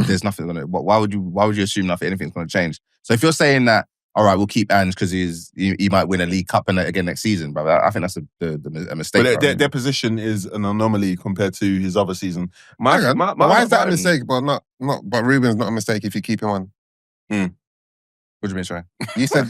there's nothing going to. Why would you assume anything's going to change? So if you're saying that all right, we'll keep Ange because he might win a League Cup again next season. But I think that's a mistake. But their position is an anomaly compared to his other season. Why is that a mistake? But Ruben's not a mistake if you keep him on. What do you mean, sorry? You said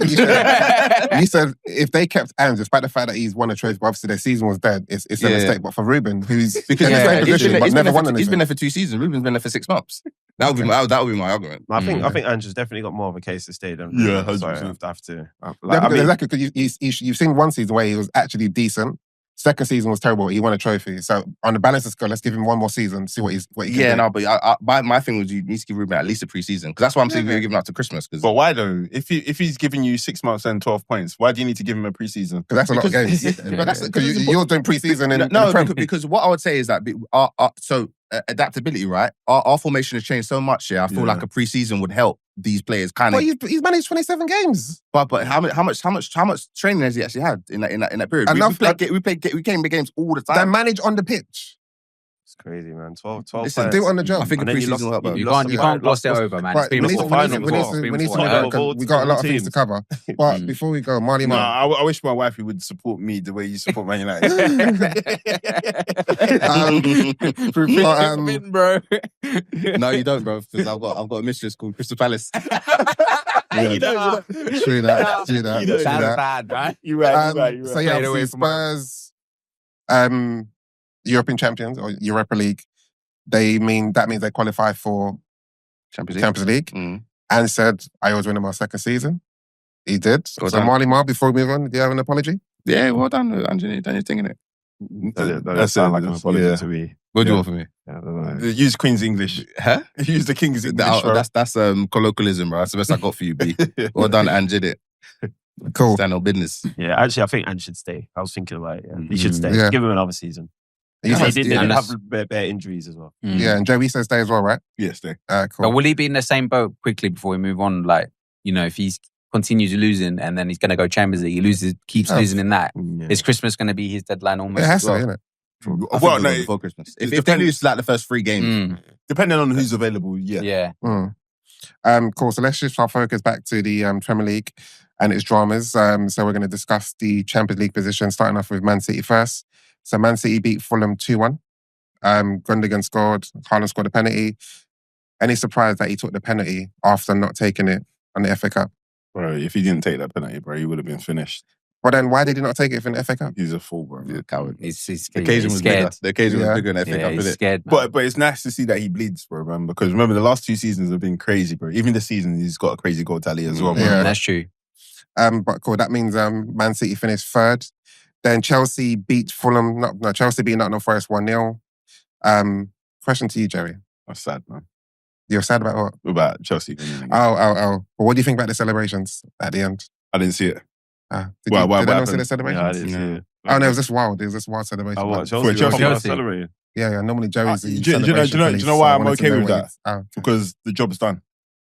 if they kept Ange, despite the fact that he's won a trophy, but obviously their season was dead, it's a mistake. But for Ruben, who's because in the same position but never won anything. He's been there for 2 seasons. Ruben's been there for 6 months. That would be my argument. I think Ange has definitely got more of a case to stay than Ruben. So I have to. Exactly, because you've seen one season where he was actually decent. Second season was terrible. He won a trophy. So on the balance of scale, let's give him one more season, see what he can do. Yeah, no, but my thing was you need to give Ruben at least a pre-season because that's why I'm saying you're giving out to Christmas. But why though? If he's giving you 6 months and 12 points, why do you need to give him a pre-season? Because that's a lot of games. But that's because you're doing pre-season in no, the Prem. because what I would say is that adaptability, right? Our formation has changed so much. I feel like a pre-season would help these players kind of. But he's managed 27 games. But how much training has he actually had in that period? We came to games all the time. They manage on the pitch. It's crazy, man. 12 Listen, do it on the job. I think a pre-season will help. You can't gloss it over, man. Right, we need to move on because we got a lot of things to cover. But before we go, Marley Mark. I wish my wifey would support me the way you support Man United. Bro. No, you don't, bro. Because I've got a mistress called Crystal Palace. True that. That's bad, right? You're right. So yeah, obviously Spurs, European champions or Europa League. That means they qualify for Champions League. And said I was winning my second season. He did. Marley Mark, before we move on, do you have an apology? Yeah, well done, Ange. Done your thing, innit? That sounds like an apology to me. What do you want from me? Yeah, I don't know. Use Queen's English. Huh? Use the King's English. That's colloquialism, bro. That's the best I got for you, B. Well done, Ange, did it. Cool. Stand on business. Yeah, actually, I think Ange should stay. I was thinking about it. Yeah. He should stay. Yeah. Give him another season. He did have bare injuries as well. Yeah, and Joey says stay as well, right? Yeah, stay. Cool. But will he be in the same boat quickly before we move on? Like, if he continues losing and then he's going to go Champions League, he keeps losing in that. Yeah. Is Christmas going to be his dedeadline almost? It has to, isn't it? Well, no, before Christmas. If they lose like the first 3 games, depending on who's available, yeah. Cool. So let's shift our focus back to the Premier League and its dramas. So we're going to discuss the Champions League position, starting off with Man City first. So Man City beat Fulham 2-1. Gundogan scored. Haaland scored a penalty. Any surprise that he took the penalty after not taking it on the FA Cup? Bro, if he didn't take that penalty, bro, he would have been finished. But then why did he not take it from the FA Cup? He's a fool, bro. He's a coward. The occasion was bigger. The occasion was bigger in the FA Cup, he's isn't it? scared, man. But it's nice to see that he bleeds, bro, man. Because remember, the last 2 seasons have been crazy, bro. Even this season, he's got a crazy goal tally as well, bro. Yeah. That's true. But cool. That means Man City finished 3rd. Then Chelsea beat Fulham. Chelsea beat Nottingham Forest 1-0. Question to you, Jerry. I'm sad, man. You're sad about what? About Chelsea. Oh. But what do you think about the celebrations at the end? I didn't see it. Did anyone see the celebrations? Yeah, I didn't see it. Oh, no, it was just wild. It was just wild celebration. Oh, what? Chelsea celebrating? Yeah. Normally Jerry's the do you know why I'm okay with that? Because the job's done.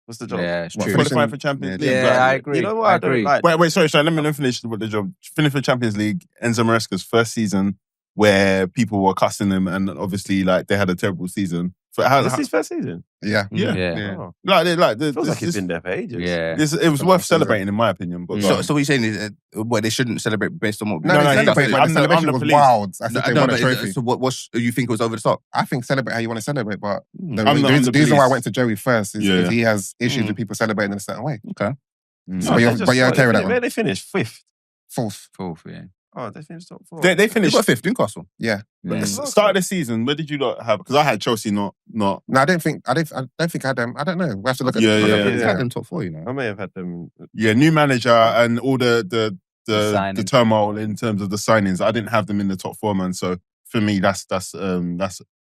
What's the job? Yeah, it's true. Qualifying for Champions League. Yeah, I agree. You know what? I don't like. Wait, sorry. Let me finish with the job. Finish for Champions League. Enzo Maresca's first season where people were cussing him and obviously like they had a terrible season. This is his first season? Yeah. Oh. Feels like he's been there for ages. Yeah. It was worth celebrating in my opinion. But so what you're saying is they shouldn't celebrate based on what? No, the celebration was wild. I think they won a trophy. So what you think it was over the top? I think celebrate how you want to celebrate, but the reason why I went to Joey first is he has issues with people celebrating in a certain way. Okay. But you're okay with that one? Where they finished? 5th? 4th, yeah. Oh, they finished top 4. They finished. They got 5th, Newcastle. Yeah. Start of the season, where did you not have? Because I had Chelsea not. No, I don't think I had them. I don't know. We have to look at. Yeah. I had them top 4, I may have had them. Yeah, new manager and all the turmoil in terms of the signings. I didn't have them in the top 4, man. So for me, that's like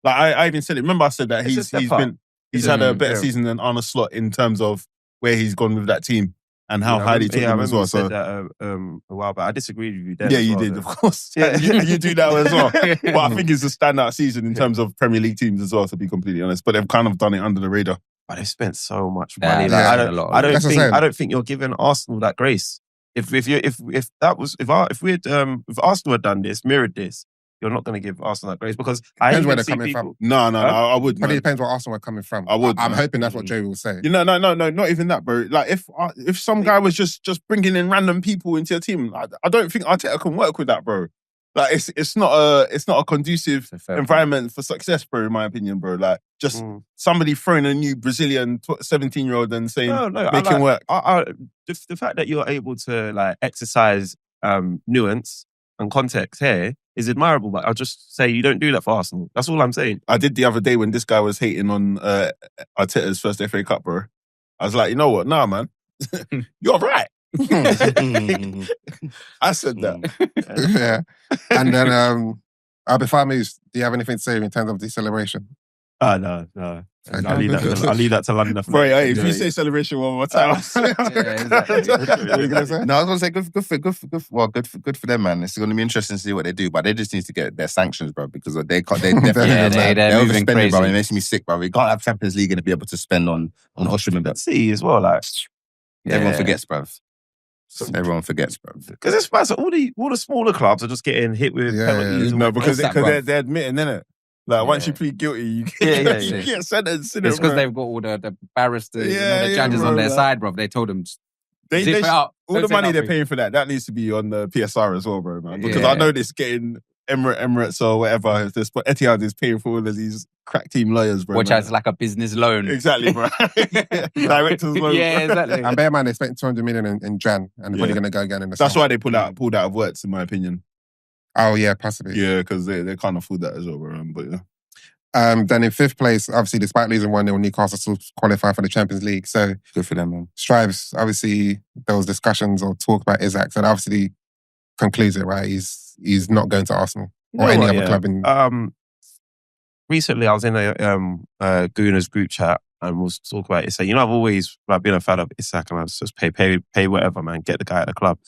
I even said it. Remember, I said that he's had a better season than Arne Slot in terms of where he's gone with that team. And how highly took them as well. So that a while back. I disagreed with you then. Yeah, you did, of course. Yeah, you do that as well. But I think it's a standout season in terms of Premier League teams as well, to be completely honest. But they've kind of done it under the radar. But they've spent so much money. I don't think you're giving Arsenal that grace. If Arsenal had done this, mirrored this, you're not going to give Arsenal that grace because I Depends where even they're see coming people. from. No, I would. But it Man. depends what Arsenal are coming from. I would, I'm man. hoping that's what Joe will say. You know, no, not even that, bro. Like if some guy was just bringing in random people into your team, I don't think Arteta can work with that, bro. Like it's not a conducive environment for success, bro. In my opinion, bro. Like just somebody throwing a new Brazilian 17-year-old and saying make him work. The fact that you're able to like exercise nuance and context here is admirable, but I'll just say you don't do that for Arsenal. That's all I'm saying. I did the other day when this guy was hating on Arteta's first FA Cup, bro. I was like, you know what? Nah, man. You're right. I said that. Yeah. And then before I move, do you have anything to say in terms of the celebration? No. Okay. I'll leave that to London. Bro, hey, if you say celebration one more time, exactly. What are you gonna say? No, I was gonna say good for them, man. It's gonna be interesting to see what they do, but they just need to get their sanctions, bro, because they can't. They definitely they're moving overspending, crazy. bro. It makes me sick, bro. We can't have Champions League and be able to spend on Osimhen. Let's see as well, like Everyone forgets, bro. Everyone forgets, bro. because it's bad. So all the smaller clubs are just getting hit with penalties. No, because What's that, they're admitting, innit? Like once you plead guilty, you get sentenced. It's because they've got all the barristers, the judges bro, on their like- side, bro. They told them They zip it up. all Don't the say money they're nothing. paying for that needs to be on the PSR as well, bro, man. Because Yeah. I know this getting Emirates or whatever. This, but Etihad is paying for all of these crack team lawyers, bro. Which man. has like a business loan. Exactly, bro. Directors loan. Yeah, bro. exactly. And bear in mind, they spent 200 million in Jan, and they're probably going to go again in the That's summer. why they pulled out of works, in my opinion. Oh, yeah, possibly. Yeah, because they can't afford that as well, bro. But yeah. Then in fifth place, obviously, despite losing 1-0, Newcastle still qualified for the Champions League. So, Good for them, man. Strives, obviously, there was discussions or talk about Isaac, and obviously concludes it, right? He's not going to Arsenal or any other club in... Recently, I was in a Gooners group chat and we'll talk about it. So, I've always been a fan of Isaac and I was just pay whatever, man, get the guy at the club.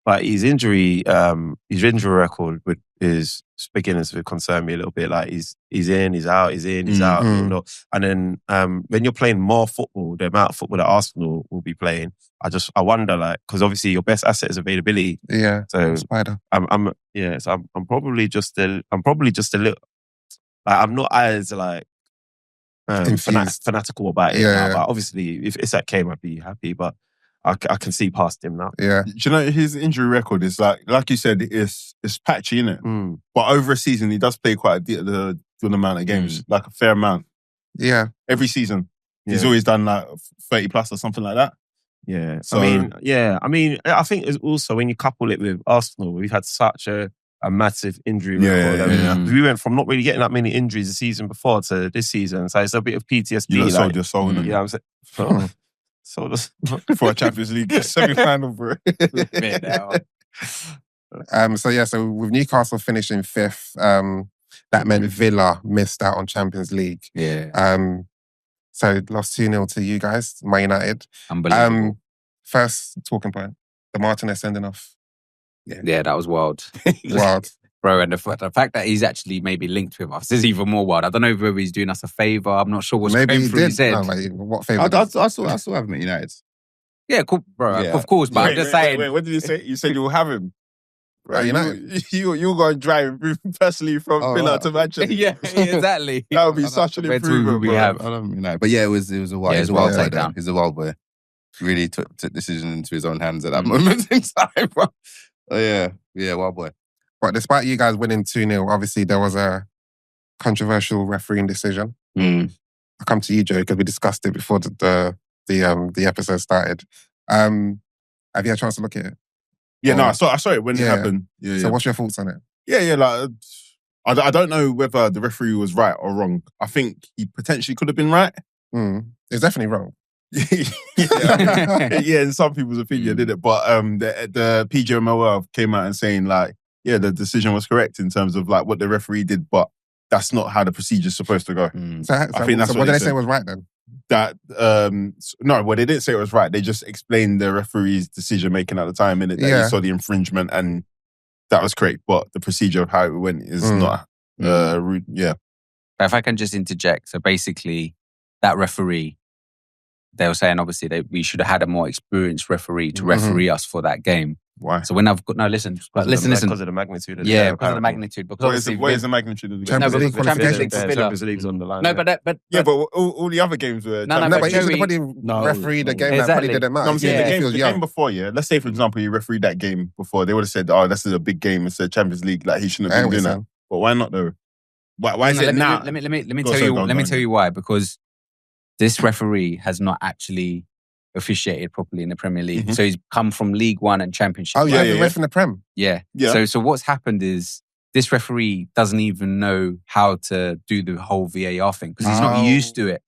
But his injury record is beginning to concern me a little bit. Like he's in, he's out, he's in, he's out. And then when you're playing more football, the amount of football that Arsenal will be playing, I wonder, like, because obviously your best asset is availability. Yeah, so Spider. I'm probably just a little. Like, I'm not as like fanatical about it now. But obviously, if Isaac came, I'd be happy. But I can see past him now. Yeah. Do you know his injury record is like you said, it's patchy, innit? But over a season, he does play quite a good amount of games, like a fair amount. Yeah. Every season, he's always done like 30 plus or something like that. Yeah. So, I think it's also when you couple it with Arsenal, we've had such a massive injury record. We went from not really getting that many injuries the season before to this season. So it's a bit of PTSD. You sold your soul, innit? Yeah, I'm saying. For a Champions League semi-final, bro. So with Newcastle finishing fifth, that meant Villa missed out on Champions League. Yeah. So lost 2-0 to you guys, Man United. Unbelievable. First talking point, the Martinez sending off. Yeah, that was wild. Wild. Bro, and the fact that he's actually maybe linked with us is even more wild. I don't know whether he's doing us a favour. I'm not sure what's Maybe going he through did. his head. No, like, what favour? I still have him at United. Yeah, cool, bro. Yeah. Of course, but I'm just saying. Wait, what did you say? You said you will have him. Right, United. You go and drive personally from Villa to Manchester. Yeah, exactly. That would be such an improvement. We bro. have. I don't know. But yeah, it was a wild, Yeah, it was a wild take boy. down. He's a wild boy. Really took decision into his own hands at that moment in time, bro. Oh yeah, wild boy. But despite you guys winning 2-0, obviously there was a controversial refereeing decision. I'll come to you, Joe, because we discussed it before the episode started. Have you had a chance to look at it? Yeah, no, I saw it when it happened. Yeah, So what's your thoughts on it? Yeah, like I don't know whether the referee was right or wrong. I think he potentially could have been right. It's definitely wrong. Yeah, in some people's opinion, did it? But the PGMOL came out and saying like, yeah, the decision was correct in terms of like what the referee did, but that's not how the procedure's supposed to go. I think that's what they say was right then. That no, well, they didn't say it was right. They just explained the referee's decision making at the time, in it that he saw the infringement and that was correct, but the procedure of how it went is not. If I can just interject, so basically, that referee, they were saying obviously that we should have had a more experienced referee to referee us for that game. Why? So when I've got listen, listen. Because of the magnitude. Of Yeah, because of the magnitude. Because What is the magnitude of the game? Champions League qualification. Champions League's on the line. No, but Yeah, but all the other games were. No, No, but but you should Joey- probably referee the game that probably didn't matter. No, I'm saying Yeah. the game before, let's say, for example, you refereed that game before. They would have said, oh, this is a big game. It's a Champions League. Like, he shouldn't have been doing that. But why not, though? Why is it now? Let me Go, tell sorry, you. go on, Let me go on. tell you why. Because this referee has not actually officiated properly in the Premier League. Mhm. So he's come from League One and Championship. Oh, yeah, Yeah, the yeah. ref in the Prem. Yeah. Yeah. So what's happened is this referee doesn't even know how to do the whole VAR thing because he's not Oh. used to it.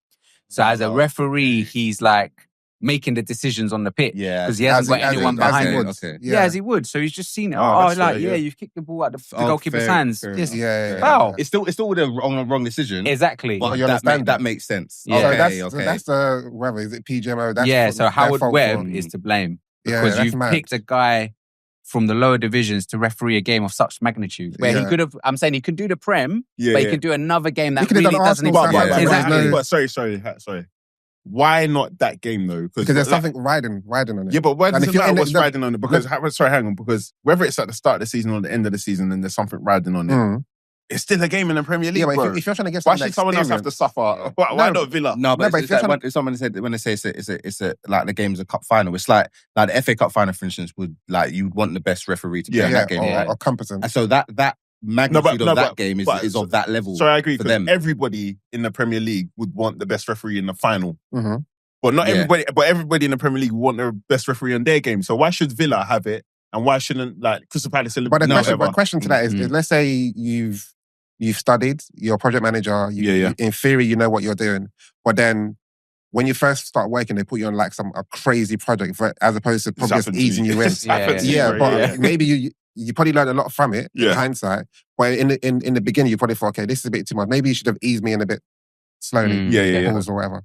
So as a referee, he's like making the decisions on the pitch Yeah. because he hasn't got anyone behind him. Okay. Yeah, as he would. So he's just seen it. Oh, that's fair, yeah, yeah. you've kicked the ball at the Oh, goalkeeper's fair, hands. fair Yes. enough. Yeah. Foul. It's still a wrong decision. Exactly. But you understand that makes sense. Yeah. So Okay, that's okay. that's the whether is it PGMO? That's Yeah, for- so their Howard fault Webb for- is to blame Yeah, because that's you've mad. picked a guy from the lower divisions to referee a game of such magnitude where he Yeah. could have, I'm saying he could do the Prem, Yeah, but he yeah. could do another game that He could have really done doesn't Arsenal even stuff like that, exactly. but Sorry. Why not that game, though? Because there's something riding on it. Yeah, but why And does if it you're matter in it, what's riding on it? Because, hang on. Because whether it's at the start of the season or the end of the season and there's something riding on it, Mm. it's still a game in the Premier League, Yeah, but bro. if you're trying to get Why something should someone else have to suffer? Why not Villa? No, but, but it's if you're like when someone said when they say it's a like the game's a cup final, it's like the FA Cup final, for instance, would like you'd want the best referee to play in that game, right? or competent. And so that magnitude of that game is of that level. Sorry, I agree. for Because them. everybody in the Premier League would want the best referee in the final. Mhm. But not Yeah. everybody. But everybody in the Premier League would want the best referee on their game. So why should Villa have it? And why shouldn't Crystal Palace? But the Liverpool, question to that is let's say you've studied, you're a project manager, in theory you know what you're doing, but then when you first start working, they put you on like a crazy project as opposed to probably just easing you in. But maybe you probably learned a lot from it in hindsight. But in the beginning, you probably thought, okay, this is a bit too much. Maybe you should have eased me in a bit slowly, pause or whatever.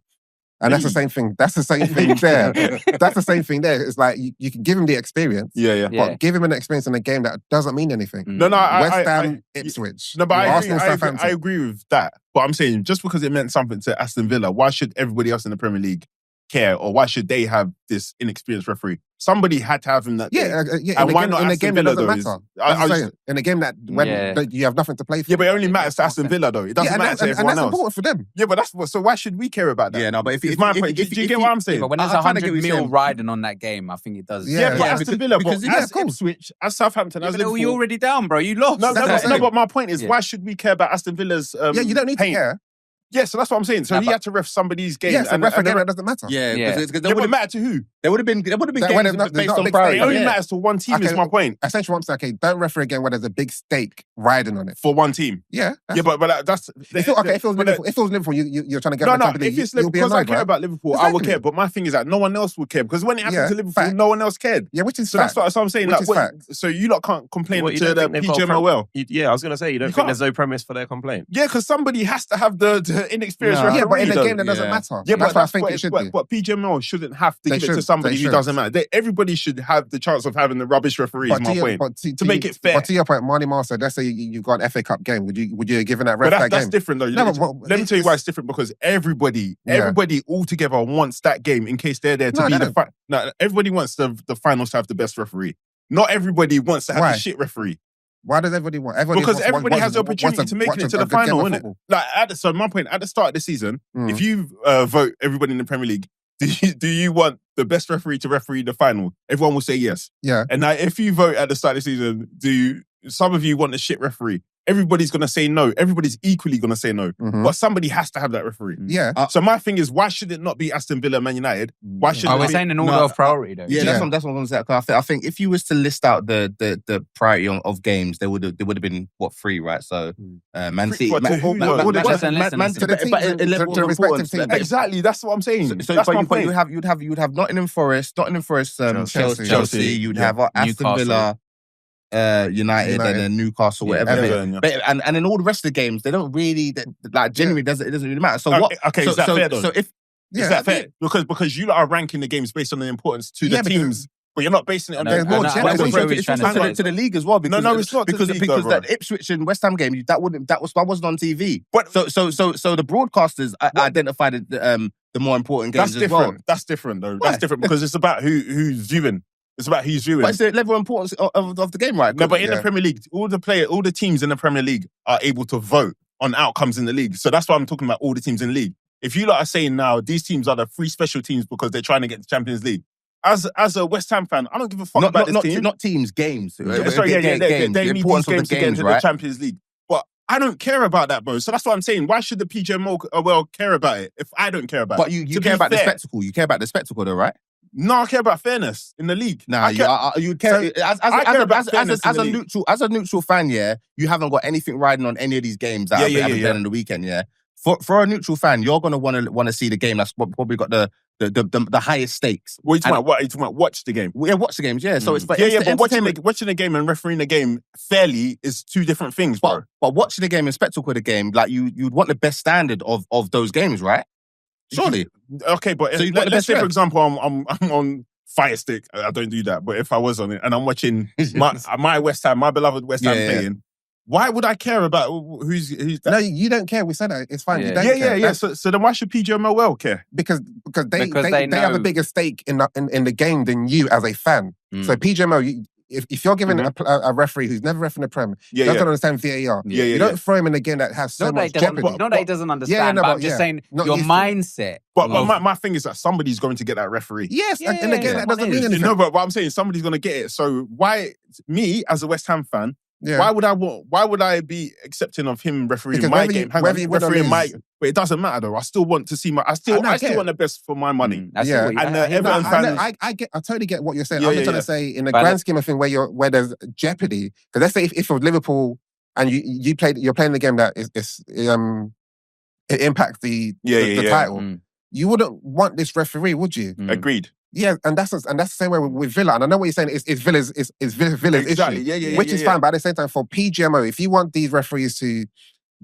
And that's the same thing. That's the same thing there. That's the same thing there. It's like you can give him the experience, but give him an experience in a game that doesn't mean anything. No, West Ham, Ipswich. No, but Arsenal, I Southampton. agree with that. But I'm saying just because it meant something to Aston Villa, why should everybody else in the Premier League care, or why should they have this inexperienced referee? Somebody had to have him that day. And why not in a Aston game that Villa, doesn't though? matter. I That's what I'm just- saying. In a game that you have nothing to play for. Yeah, but it only matters to Aston Villa, though. It doesn't matter to and everyone that's else. important for them. Yeah, but so why should we care about that? Yeah, no, but if It's my point. Do you get what I'm saying? But when there's I kinda get 100 what you're mil saying. riding on that game, I think it does. Yeah, but yeah, Aston Villa, because- as cool. Ipswich, as Southampton, as But Liverpool. you're already down, bro. You lost. No, That's what I'm saying. but my point is, Yeah. why should we care about Aston Villa's You don't need to paint? care. Yeah, so that's what I'm saying. So No, he but- had to ref somebody's game. Yes, and ref a game that doesn't matter. Yeah, Yeah. because Yeah, there but would it mattered to who? have been That when games there's not based a on big priority. It only Yeah. matters to one team, Okay. is my point. Essentially, what I'm saying, okay, don't referee again where there's a big stake riding on it. For one team. Yeah. Yeah, but that's... If it was Liverpool, you're trying to get No, the no, Champions if League, it's you'll Liverpool, be because I annoyed, care right? about Liverpool, I will Exactly. care. But my thing is that no one else would care. Because when it happened Yeah, to Liverpool, fact. no one else cared. Yeah, which is So fact. that's what I'm saying. Which Like, is what- fact. so you lot can't complain What, you to don't the think they've got a PGMOL. Yeah, I was going to say, you don't You think can't. there's no premise for their complaint? Yeah, because somebody has to have the inexperienced No. referee. Yeah, but in a though. game that doesn't Yeah. matter. Yeah, That's but what I think it should be. But PGMOL shouldn't have to They give it to should. somebody They who should. doesn't matter. Everybody should have the chance of having the rubbish referee. Is my point. To make it fair. But to your point, Marnie Mar said, let's say you've got an FA Cup game. Would you have given that ref But that that's game? different though. No, Let me tell you why it's different, because everybody all together wants that game in case they're there to No, be they the No, everybody wants the finals to have the best referee. Not everybody wants to have Why? the shit referee. Why does everybody want? Because everybody has the opportunity to make it to the final, innit? Like, so my point, at the start of the season, if you vote everybody in the Premier League, do you want the best referee to referee the final? Everyone will say yes. Yeah. And now if you vote at the start of the season, some of you want the shit referee? Everybody's going to say no. Everybody's equally going to say no. Mhm. But somebody has to have that referee. Yeah. So my thing is, why should it not be Aston Villa, Man United? Why should Oh, it we're be... saying an order of priority, though. Yeah, Yeah. that's what I'm going to say. 'Cause I think if you was to list out the priority of games, there would have been what 3, right? So Man City, What, to who? Listen. To the teams, to respective teams. Exactly, that's what I'm saying. So That's my but point. you'd have Nottingham Forest, Chelsea. Chelsea. You'd have Aston Newcastle. Villa, United, and then Newcastle, Yeah, whatever. Everton, yeah. But, and in all the rest of the games, they don't really genuinely it doesn't really matter. So Okay, what? okay, is that fair though? So if Yeah, Is that fair? Because you lot are ranking the games based on the importance to the Yeah, because- teams, but you're not basing it on There's the... more no, general- I know what Joey's it's trying to also say. to the league as well. Because, No, it's not to the league, though, because bro. that Ipswich and West Ham game that wasn't on TV. But- So the broadcasters identified the more important games That's as well. different. That's different, though. That's different because it's about who's viewing. It's about who's doing. But it's the level of importance of the game, right? No, but in the Premier League, all the teams in the Premier League are able to vote on outcomes in the league. So that's why I'm talking about all the teams in the league. If you lot are saying now these teams are the 3 special teams because they're trying to get the Champions League, as a West Ham fan, I don't give a fuck about this team. Not teams, games. They need these games to get into the Champions League. But I don't care about that, bro. So that's what I'm saying. Why should the PGMOL care about it if I don't care about it? But you care about the spectacle. You care about the spectacle, though, right? No, I care about fairness in the league. Nah, you care. As a neutral fan, yeah, you haven't got anything riding on any of these games that have been done on the weekend, yeah. For a neutral fan, you're gonna want to see the game that's probably got the highest stakes. What are you talking about? What are you talking about? Watch the game. Yeah, watch the games. Yeah, so it's but watching the game and refereeing the game fairly is 2 different things, bro. But watching the game and spectacle of the game, like you'd want the best standard of those games, right? Surely. Okay, but so let's say, for example, I'm on Fire Stick. I don't do that, but if I was on it and I'm watching my West Ham, my beloved West Ham playing, why would I care about who's that? No, you don't care. We said that. It's fine. Yeah. You don't care. Yeah. So then why should PGMOL care? Because they have a bigger stake in the game than you as a fan. So PGMOL, if you're giving a referee who's never ref in the Prem, doesn't understand VAR, you don't throw him in a game that has so much jeopardy. Not that he doesn't understand, but I'm just saying your mindset. But my thing is that somebody's going to get that referee. Yes, and again, that doesn't mean anything. No, but I'm saying somebody's going to get it. So why, me as a West Ham fan, why would I be accepting of him refereeing my game? But it doesn't matter though. I still want to see I still want the best for my money. Everton fans. I totally get what you're saying. I'm just trying to say in the grand scheme of thing where there's jeopardy. Because let's say if it was Liverpool and you're playing the game that it impacts the title, you wouldn't want this referee, would you? Agreed. Yeah, and that's the same way with Villa. And I know what you're saying is Villa's exactly. issue. Which is fine, but at the same time, for PGMO, if you want these referees to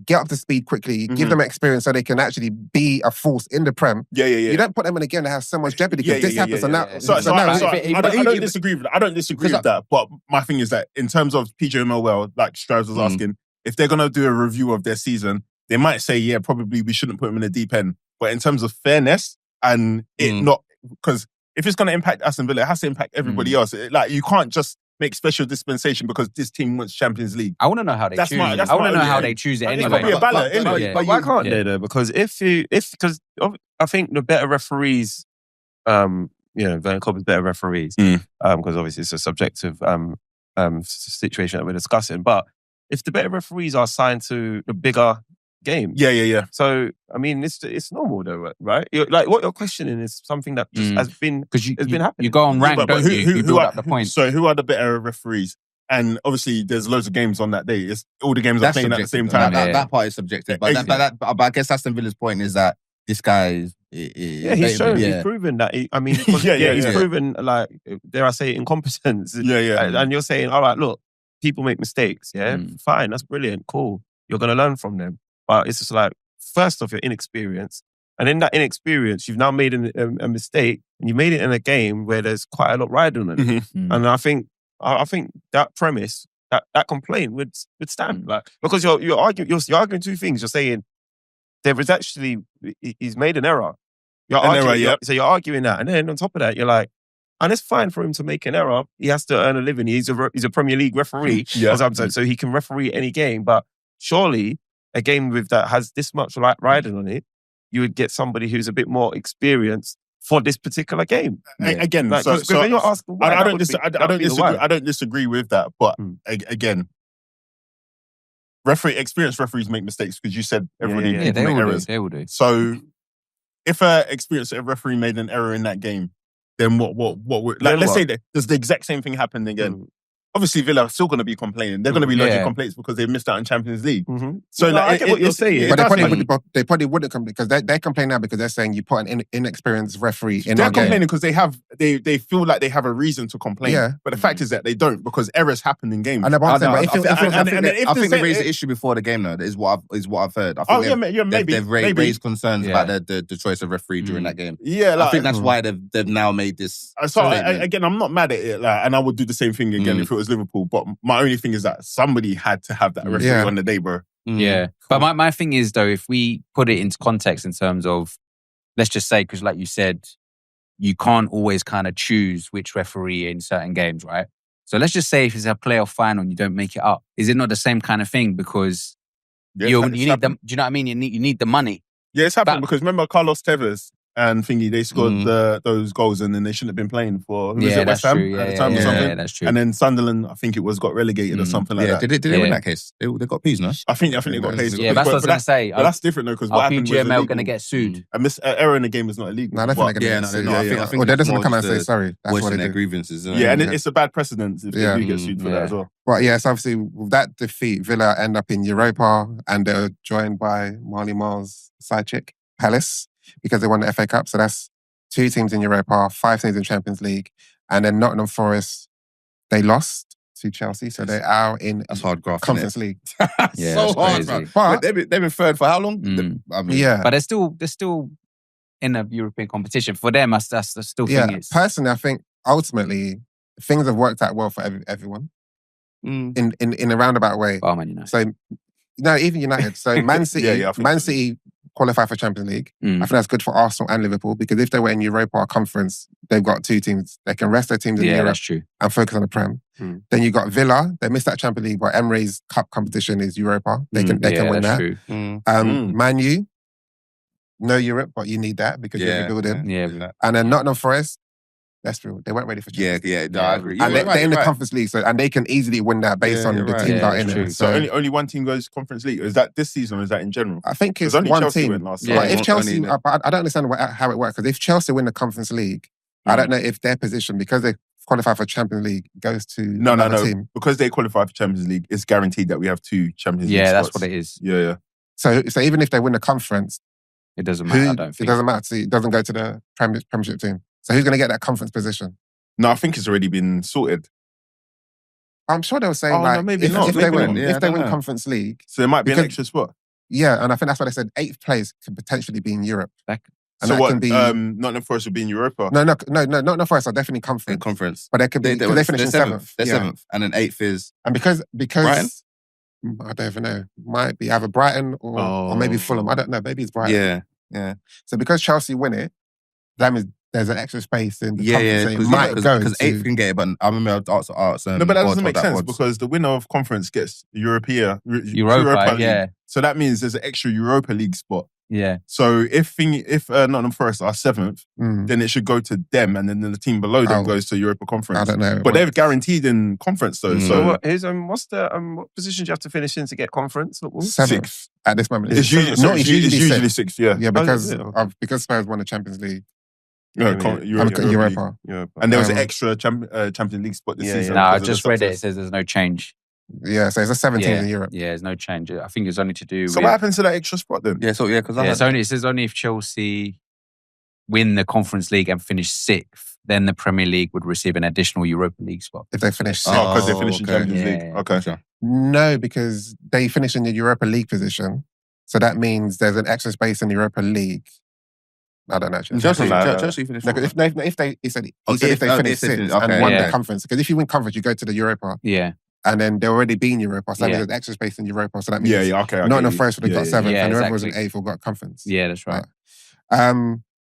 get up to speed quickly, give them experience so they can actually be a force in the Prem. You don't put them in a game that has so much jeopardy because this happens. I don't disagree with that. I don't disagree with that. But my thing is that in terms of PGMOL, like Strives was asking, if they're going to do a review of their season, they might say, probably we shouldn't put them in the deep end. But in terms of fairness and it not... Because if it's going to impact Aston Villa, it has to impact everybody else. Like, you can't just make special dispensation because this team wants Champions League. I want to know how they choose it. I want to know how they choose it anyway. It's got to be a ballot anyway. But why can't they though? Because because I think the better referees, Van Cobben's better referees, because obviously it's a subjective situation that we're discussing. But if the better referees are assigned to the bigger game. So, I mean, it's normal though, right? Like, what you're questioning is something that just has been happening. You go on rank, don't you? You build up the points. So, who are the better referees? And obviously, there's loads of games on that day. It's all the games are playing at the same time. That part is subjective. But I guess Aston Villa's point is that this guy is... he's proven that. He's proven, like, dare I say, incompetence. And you're saying, all right, look, people make mistakes. Fine, that's brilliant, cool. You're going to learn from them. But it's just like, first off, you're inexperienced. And in that inexperience, you've now made a mistake, and you made it in a game where there's quite a lot riding on it. And I think that premise, that complaint would stand. Like, because you're arguing 2 things. You're saying there is actually, he's made an error. So you're arguing that. And then on top of that, you're like, and it's fine for him to make an error. He has to earn a living. He's a Premier League referee, so he can referee any game. But surely, a game with that has this much riding on it, you would get somebody who's a bit more experienced for this particular game. Again, like, so when you're asking why, I don't disagree with that. But again, experienced referees make mistakes because you said everybody make errors. They will do. So if an experienced referee made an error in that game, then what would, like, let's say that does the exact same thing happen again? Obviously, Villa are still going to be complaining. They're going to be lodging complaints because they've missed out on Champions League. So, I get what you're saying. But they probably wouldn't complain because they complain now because they're saying you put an inexperienced referee in. They're complaining because they feel like they have a reason to complain. But the fact is that they don't, because errors happen in games. I think they raised the issue before the game, though. Is what I've heard. I think they've raised concerns about the choice of referee during that game. I think that's why they've now made this. So again, I'm not mad at it, and I would do the same thing again if it was Liverpool. But my only thing is that somebody had to have that referee on the day, bro. But my thing is, though, if we put it into context in terms of, let's just say, because like you said, you can't always kind of choose which referee in certain games, right? So let's just say if it's a playoff final and you don't make it up, is it not the same kind of thing? Because you need them. Do you know what I mean? You need the money. Yeah, it's happened because remember Carlos Tevez and Thingy, they scored those goals and then they shouldn't have been playing for West Ham at the time or something. Yeah, that's true. And then Sunderland, I think it was got relegated or something like that. Did they win that case? They got peas, no? I think they got peas. Yeah, that's what I was going to say. But that's different though because what happened was PGML going to get sued. An error in the game is not illegal. No, I don't think they're going to get sued. I think they're just going to come and say sorry. That's what they their do. grievances. Yeah, and it's a bad precedent if they do get sued for that as well. But yeah, so obviously with that defeat, Villa end up in Europa and they're joined by Marley Marl's side chick, Palace, because they won the FA Cup. So that's 2 teams in Europa, 5 teams in Champions League. And then Nottingham Forest, they lost to Chelsea. So they're out in Conference League. Yeah, so hard, crazy. bro. But they've been third for how long? I mean, But they're still in a European competition. For them, that's the still thing. Personally, I think ultimately things have worked out well for everyone in a roundabout way. Oh, Man United. So, no, even United. So Man City, City qualify for Champions League. I think that's good for Arsenal and Liverpool because if they were in Europa Conference, they've got 2 teams. They can rest their teams in Europe that's true. and focus on the Prem. Then you got Villa. They missed that Champions League, but Emery's cup competition is Europa. They can win that. True. Man U, no Europe, but you need that because you're rebuilding. Yeah. And then Nottingham Forest, that's real. They weren't ready for Champions League. I agree. And they're in the Conference League, so and they can easily win that based on the teams that are in it. So only one team goes Conference League. Is that this season or is that in general? I think it's only one Chelsea team. went last But time. if Chelsea, I don't understand how it works because if Chelsea win the Conference League, I don't know if their position because they qualify for Champions League goes to another team. Because they qualify for Champions League, it's guaranteed that we have 2 Champions League spots. Yeah, that's what it is. Yeah. So even if they win the conference, it doesn't matter. I don't think it doesn't matter. So it doesn't go to the Premiership team. So who's going to get that conference position? No, I think it's already been sorted. I'm sure they'll say if they win Conference League. So there might be an extra spot. Yeah, and I think that's why they said 8th place could potentially be in Europe. And so what? Can be, Nottingham Forest would be in Europa? No, Nottingham Forest are definitely conference. But they could be because they finished in 7th. They're 7th, and then 8th is and because Brighton? I don't even know. Might be either Brighton or maybe Fulham. I don't know. Maybe it's Brighton. Yeah. So because Chelsea win it, that means there's an extra space in the conference. So it might go because 8th can get it, but I remember Arts. No, but that doesn't make sense because the winner of conference gets Europa League. So that means there's an extra Europa League spot. Yeah. So if Nottingham Forest are 7th, then it should go to them, and then the team below them goes to Europa Conference. I don't know, but they're guaranteed in conference though. So what position do you have to finish in to get conference? 7th at this moment. It's usually 6th. Yeah, because Spurs won the Champions League. Europa. And there was an extra Champions League spot this season. No, I just read it. It says there's no change. Yeah, so it's a 17 in Europe. Yeah, there's no change. I think it's only to do. So what happens to that extra spot then? Because it says only if Chelsea win the Conference League and finish 6th, then the Premier League would receive an additional Europa League spot. If they finish 6th. because they finish in Champions League. Okay. No, because they finish in the Europa League position. So that means there's an extra space in the Europa League. I don't know. Chelsea finished. If they finish 6th and won the conference, because if you win conference, you go to the Europa. Yeah. And then they're already been Europa, so that means there's extra space in Europa. So that means Nottingham Forest would have got 7th, and whoever was in 8th will got conference. Yeah, that's right.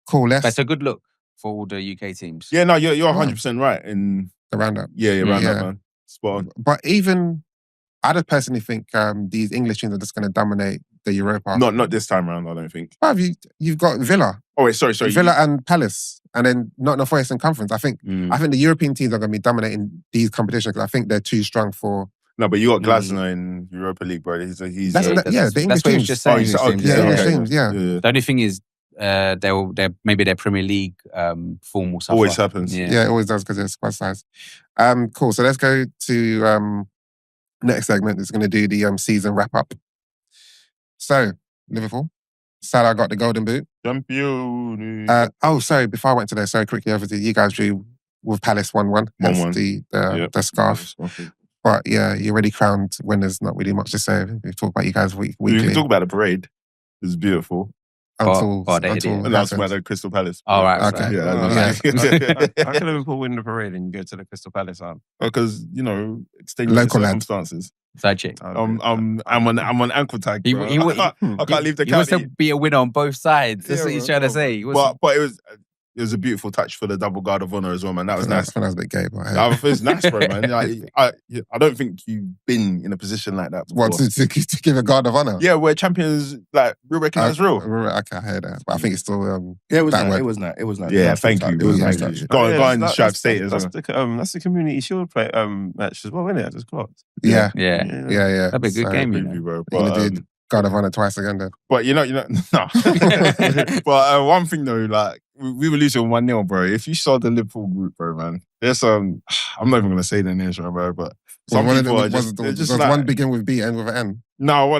Cool. That's a good look for all the UK teams. Yeah, no, you're 100% right in the roundup. Yeah, roundup, man. Spot on. But even I just personally think these English teams are just going to dominate the Europa. Not this time round, I don't think. Well, you've got Villa. Oh wait, sorry. Villa and Palace, and then Nottingham Forest and Conference. I think the European teams are going to be dominating these competitions because I think they're too strong for. No, but you got Glasner in Europa League, bro. The English teams. Just saying. English teams. Yeah. The only thing is, maybe their Premier League form will suffer. Always happens. Yeah, it always does because it's squad size. Cool. So let's go to next segment. It's going to do the season wrap up. So Liverpool. Salah got the golden boot. Champion. Sorry. Before I went to there, so quickly, obviously, you guys drew with Palace 1-1. Hence the scarf. But yeah, you're already crowned winners. Not really much to say. We talk about you guys weekly. We can talk about the parade. It's beautiful. Until that's about the Crystal Palace. All right. Okay. How can Liverpool win the parade and you go to the Crystal Palace? Because extenuating circumstances. Side chick. I'm on ankle tag. I can't leave the county. He wants to be a winner on both sides. That's what he's trying to say. But it it was a beautiful touch for the double guard of honor as well, man. That was nice. That was a bit gay, but It's nice, bro, man. Like, I don't think you've been in a position like that before. what, to give a guard of honor? Yeah, where champions like real recognize real. Okay, I heard that, but I think it's still Yeah, it was that nice. word. It was nice. It was nice. Yeah, thank you. It was nice. Go on, strive status. That's the community shield play match as well, isn't it? I just clocked. Yeah. That'd be a good game, you know. bro. But, But, did guard of honor twice again, then. but no. But one thing though, like we were losing 1-0, bro. If you saw the Liverpool group, bro, man, there's I'm not even gonna say the names, bro, but some people are just like, one begin with B, end with an N. No.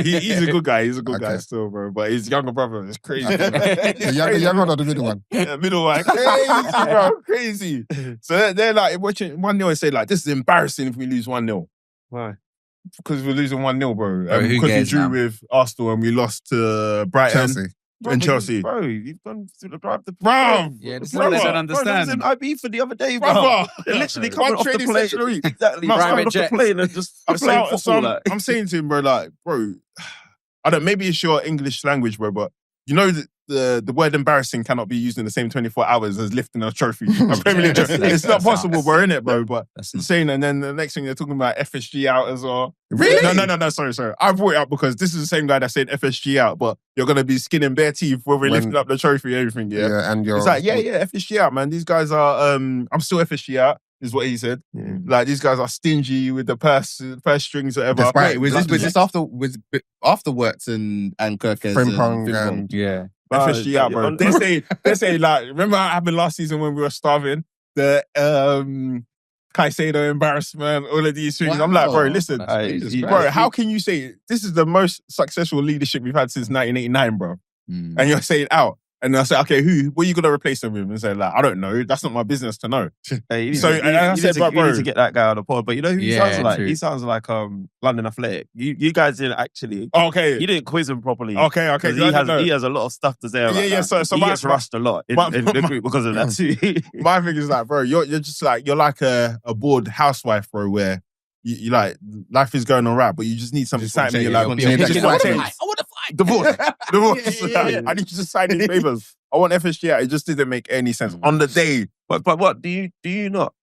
He's a good guy. He's a good guy still, bro. But his younger brother is crazy. The younger one or the middle one? Yeah, middle one. Crazy, bro. Crazy. So they're like watching 1-0 and say like, this is embarrassing if we lose 1-0. Why? Because we're losing 1-0, bro. Who Because we cares drew now? with Arsenal and we lost to Brighton Chelsea. and Chelsea. Bro, you've gone through the drive. Bro! Yeah, this is Brother, what they don't Bro, understand. that was in IB for the other day, bro. Brother! They're literally One coming off the training plane. session a week. Exactly. Man, Coming private off the jets. plane and just playing football. Like. I'm saying to him, bro, like, bro, I don't, maybe it's your English language, bro, but you know that the word embarrassing cannot be used in the same 24 hours as lifting a trophy. A Premier League trophy. It's not possible, bro, innit, bro? But That's insane. And then the next thing they're talking about FSG out as well. Really? No, sorry. I brought it up because this is the same guy that said FSG out, but you're going to be skinning bare teeth when we're lifting up the trophy and everything, yeah? And you're... It's like, FSG out, man. These guys are, I'm still FSG out, is what he said. Yeah. Like, these guys are stingy with the purse strings, whatever. Despite- Wait, was this after Wirtz and Kirkes Frimpong and and... Yeah. FSG out, bro. They say, like, remember what happened last season when we were starving? The Caicedo embarrassment, all of these things. I'm like, bro, listen, bro, how can you say this is the most successful leadership we've had since 1989, bro? And you're saying out. And I said, okay, what are you going to replace them with? And say, like, I don't know. That's not my business to know. Hey, you So, need to- and I you said, need to- bro, you need to get that guy on the pod. But you know who he Yeah, sounds like? true. He sounds like London Athletic. You guys didn't actually. Okay. You didn't quiz him properly. Okay. 'Cause No. he has a lot of stuff to say about Yeah. that. So he my- gets rushed a lot in my- the group because of that too. My thing is like, bro, you're just like, you're like a bored housewife, bro, where you like, life is going all right, but you just need some excitement. You're like, Yeah, you just want to change. I want to fight. Divorce. Yeah. I need you to sign these papers. I want FSG out. It just didn't make any sense on the day. But what do you not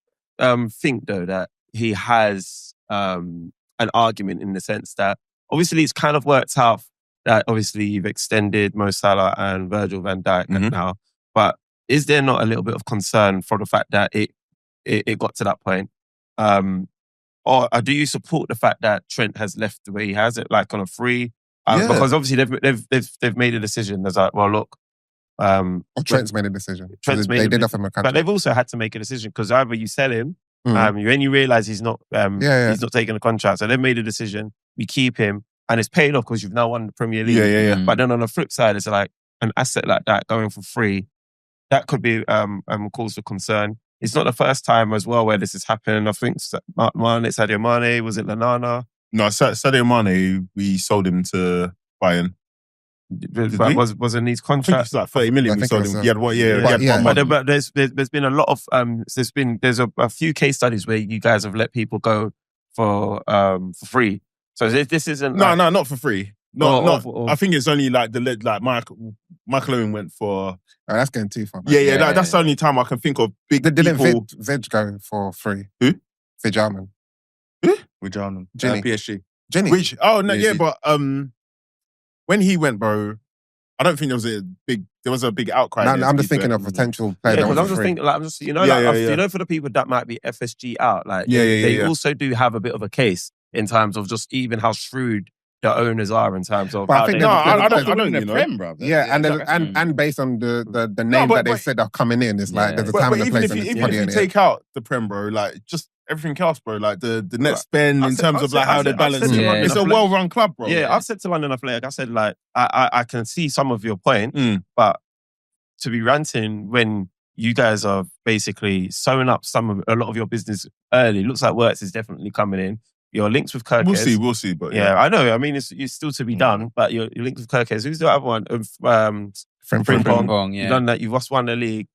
think though that he has an argument in the sense that obviously it's kind of worked out that obviously you've extended Mo Salah and Virgil van Dijk now, but is there not a little bit of concern for the fact that it got to that point? Or do you support the fact that Trent has left the way he has it, like on a free? Because obviously they've made a decision. There's like, well, look. Trent's made a decision. They did offer him a contract. But they've also had to make a decision because either you sell him, when you realise he's not he's not taking a contract. So they've made a decision. We keep him, and it's paid off because you've now won the Premier League. Yeah. But then on the flip side, it's like an asset like that going for free. That could be cause for concern. It's not the first time as well where this has happened. I think Sadio Mane, was it Lanana? No, Sadio Mane, we sold him to Bayern. But wasn't his I think contract? it's like 30 million I we think sold it was, him. He had what? Yeah. But- he had one month. But there's been a lot of there's a few case studies where you guys have let people go for free. So this isn't No, not for free. Or- I think it's only like Michael Owen went for. Oh, that's getting too far. Yeah. That's the only time I can think of big Didn't people. Veg go for free? Who? Veg Arman. with John Ginny. PSG. Jenny. Which Yeah, but when he went, bro, I don't think there was a big outcry. No, there, I'm to just be thinking fair. of potential player. Yeah, that because was I'm just free. thinking, like, I'm just, Yeah. you know, for the people that might be FSG out, like, Yeah. they also do have a bit of a case in terms of just even how shrewd the owners are in terms of But I how think they. No, I don't, you know. Prem, bro. Yeah, and based on the name that they said are coming in, it's like Yeah. there's a But time and a even place. if and it's you money in it. take out the Prem, bro, like just everything else, bro, like the net spend in terms of like how they balance it. Yeah. It's a well-run club, bro. Yeah, I've said to London Athletic, I said, like, I can see some of your point, but to be ranting when you guys are basically sewing up a lot of your business early, looks like Wirtz is definitely coming in. Your links with Kirkes. We'll see. But Yeah, I know. I mean, it's still to be done, but your links with Kirkes. Who's the other one? Frimpong. You've done that. You've won the league.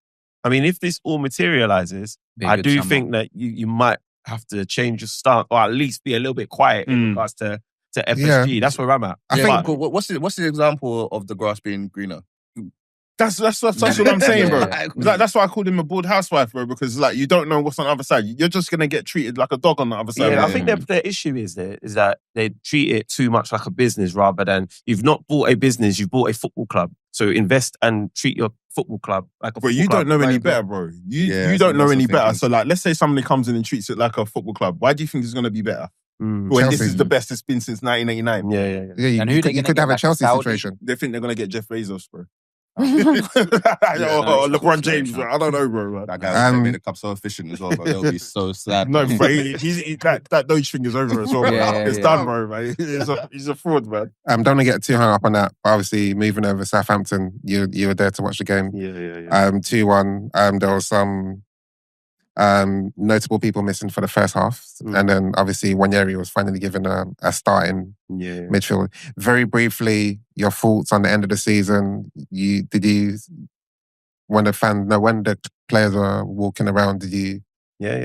I mean, if this all materializes, Be a I good do summer. think that you might have to change your stance, or at least be a little bit quiet in regards to FSG. Yeah. That's where I'm at. I But- think what's the example of the grass being greener? That's what I'm saying, bro. Yeah. That's why I called him a bored housewife, bro, because like you don't know what's on the other side. You're just gonna get treated like a dog on the other side. Yeah, I think their issue is that they treat it too much like a business rather than you've not bought a business, you've bought a football club. So invest and treat your football club like a football club. But you don't know any better, bro. You don't know any better. So like, let's say somebody comes in and treats it like a football club. Why do you think it's gonna be better? When Chelsea. this is the best it's been since 1989. Yeah, And who you could have a Chelsea situation. They think they're gonna get Jeff Bezos, bro. Or LeBron James, bro. I don't know, bro. That guy made the cup so efficient as well, but they'll be so sad. No, but that Doge thing is over as well, man. It's done, bro, man. He's a fraud, man. Don't want to get too hung up on that. But obviously, moving over Southampton, you were there to watch the game. Yeah. 2-1. There was some notable people missing for the first half. And then obviously Wanyeri was finally given a start in midfield. Very briefly, your thoughts on the end of the season. When the players were walking around, did you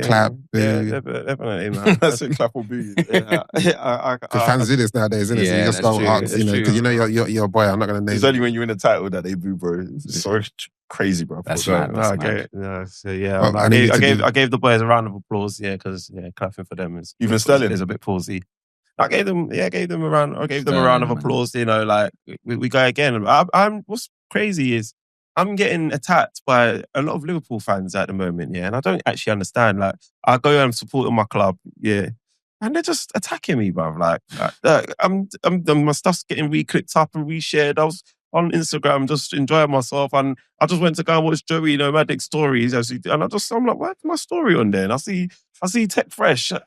clap, boo? Yeah, definitely, man. That's a clap or boo. Because fans do this nowadays, isn't it? So you just go ask, because you're a boy. I'm not going to name It's only when you win a title that they boo, bro. It's so crazy, bro. That's mad. Okay. Yeah, so I gave the boys a round of applause. Yeah, because clapping for them is even Sterling is a bit palsy. I gave them a round of applause. You know, like we go again. What's crazy is I'm getting attacked by a lot of Liverpool fans at the moment. Yeah, and I don't actually understand. Like I go and support my club. Yeah. And they're just attacking me, bruv. Like my stuff's getting re-clicked up and reshared. I was on Instagram just enjoying myself, and I just went to go and watch Joey Nomadic stories, and I'm like, where's my story on there? And I see Tech Fresh. I'm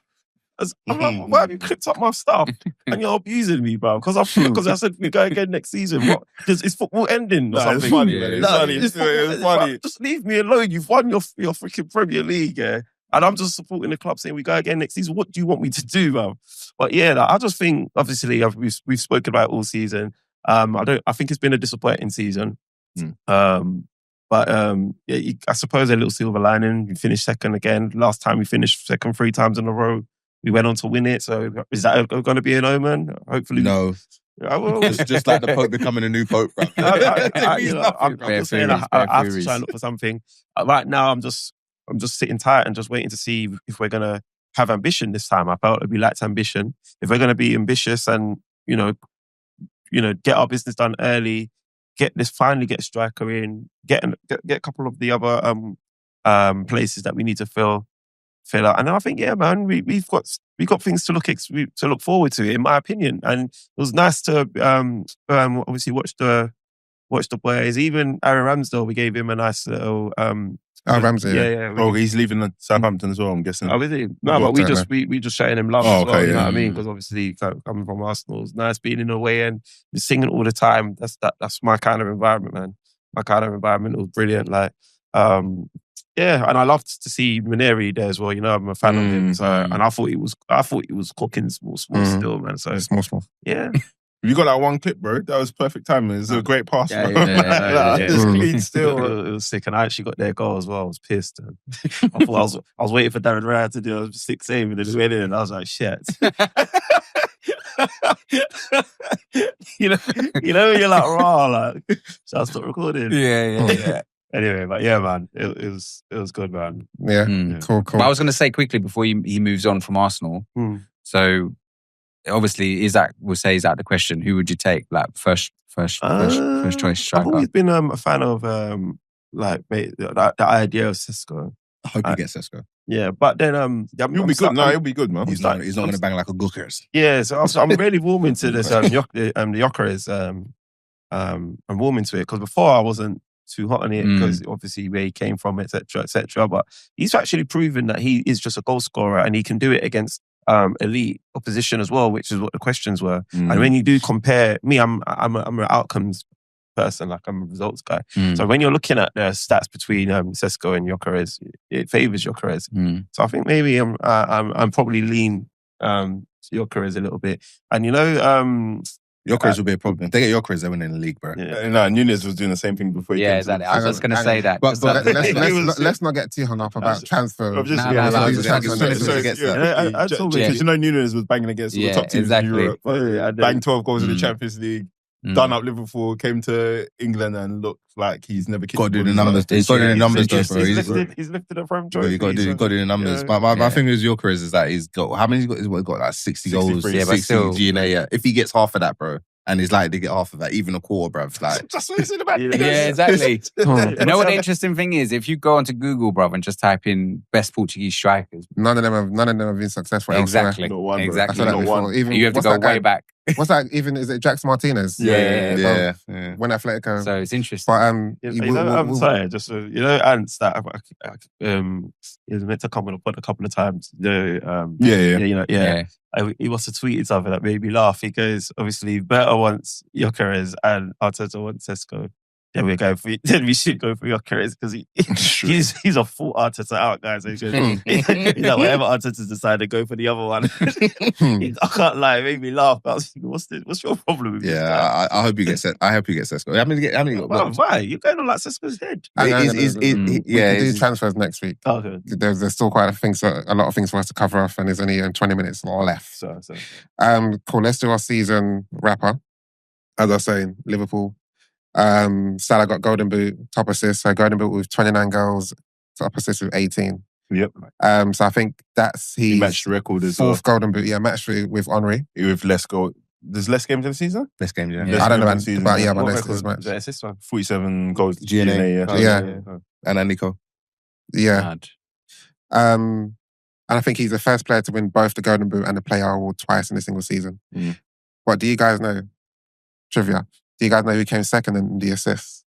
like, why have you clicked up my stuff? And you're abusing me, bro. Because I said we go again next season. What? Is football ending or something? It's funny, man. It's funny. Just leave me alone. You've won your freaking Premier League, yeah. And I'm just supporting the club saying we go again next season. What do you want me to do, man? But yeah, like, I just think, obviously, we've spoken about it all season. I think it's been a disappointing season. I suppose a little silver lining. We finished second again. Last time we finished second 3 times in a row. We went on to win it. So is that going to be an omen? Hopefully. No. Just like the Pope becoming a new Pope. I'm just saying I have to try and look for something. Right now, I'm just sitting tight and just waiting to see if we're going to have ambition this time. I felt we lacked ambition. If we're going to be ambitious and, get our business done early, finally get a striker in, get a couple of the other places that we need to fill out. And then I think, yeah, man, we've got things to look forward to, in my opinion. And it was nice to obviously watch the boys. Even Aaron Ramsdale, we gave him a nice little. Ramsey. Yeah. He's leaving Southampton as well, I'm guessing. Oh, is he? No, but we just showing him love as well. Okay, you know what I mean? Because obviously coming from Arsenal, it's nice being in the way and singing all the time. That's my kind of environment, man. My kind of environment was brilliant. Like, and I loved to see Maneri there as well. I'm a fan of him. So, and I thought he was cooking small still, man. So small. Yeah. You got that one clip, bro. That was perfect timing. It was a great pass. It's clean still. It was sick, and I actually got their goal as well. I was pissed. I thought I was waiting for Darren Ryan to do a 6 save, and then went in, and I was like, shit. You're like, raw, like. So I stopped recording. Yeah. Anyway, but yeah, man, it was good, man. Yeah, cool. But I was going to say quickly before he moves on from Arsenal. So obviously, is that the question? Who would you take? Like first choice striker. I've always been a fan of the idea of Sesko. I hope you get Sesko. Yeah, but then he'll be good. He'll be good, man. He's not going to bang like a Gookers. Yeah, so I'm really warming to this the Gyökeres. I'm warming to it because before I wasn't too hot on it because obviously where he came from, etc. But he's actually proven that he is just a goal scorer and he can do it against elite opposition as well, which is what the questions were. And when you do compare me, I'm an outcomes person, like I'm a results guy. So when you're looking at the stats between Sesko and Gyökeres, it favours Gyökeres. So I think maybe I'm probably lean to Gyökeres a little bit. And Gyökeres will be a problem. If they get Gyökeres, they're winning the league, bro. Yeah. No, Nunez was doing the same thing before. Exactly. I was going to say that. But let's not get too hung up about transfer. Because Nunez was banging against the top teams in Europe. Banged 12 goals in the Champions League. done up Liverpool, came to England and looked like he's never kicked. Got to do the ball in numbers. his He's got to do the numbers though, bro. He's lifted it from You trophy. got to do the numbers. Yeah. My thing with your career is that he's got how many? He's got like 60 goals, 63. 60 still. GNA. Yeah. If he gets half of that, bro, and he's like to get half of that, even a quarter, bruv. Like, That's what it's about. Yeah, exactly. You know what the interesting thing is? If you go onto Google, brother, and just type in best Portuguese strikers, None of them have been successful elsewhere. exactly, Not one, bro. I exactly. said that Not before. one. Even You have to what's go that guy? way back. What's that? Even is it Jax Martinez? Yeah. When Atletico. So it's interesting. But I'm sorry, just Ants that he was meant to come on the pod a couple of times. Yeah. He must have tweeted something that made me laugh. He goes, obviously, Berta wants Gyökeres and Arteta wants Sesko. Then we should go for Gyökeres because he's a full Arteta out, guys. So he's like, whatever Arteta's decided, go for the other one. I can't lie, it made me laugh. I was thinking, what's your problem with this guy? yeah, I hope you get set. I hope you get Sesko. How many Why? You're going on like Sesko's head. We can yeah, do transfers next week. Okay. There's still quite a lot of things for us to cover off, and there's only 20 minutes left. So. Cool. Let's do our season wrapper. As I was saying, Liverpool. Salah got golden boot, top assist. So golden boot with 29 goals, top assist with 18. Yep. So I think that's He his matched the record as well. fourth golden boot. Yeah, matched with Henry. With less goal. There's less games in the season? Less games, yeah. Yeah. I don't know Less games in the about season. but What that's his record? match. The assist one. 47 goals. GNA, Yeah. And then Nico. Yeah. Mad. And I think he's the first player to win both the golden boot and the player award twice in a single season. Mm. What do you guys know? Trivia. Do you guys know who came second in the assists?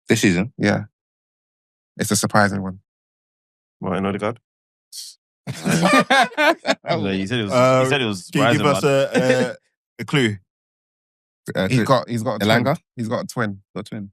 This season? Yeah. It's a surprising one. Martin Odegaard. Oh, You said it was. Can you give us a clue? He's got a twin. Elanga? He's got a twin. Got a twin.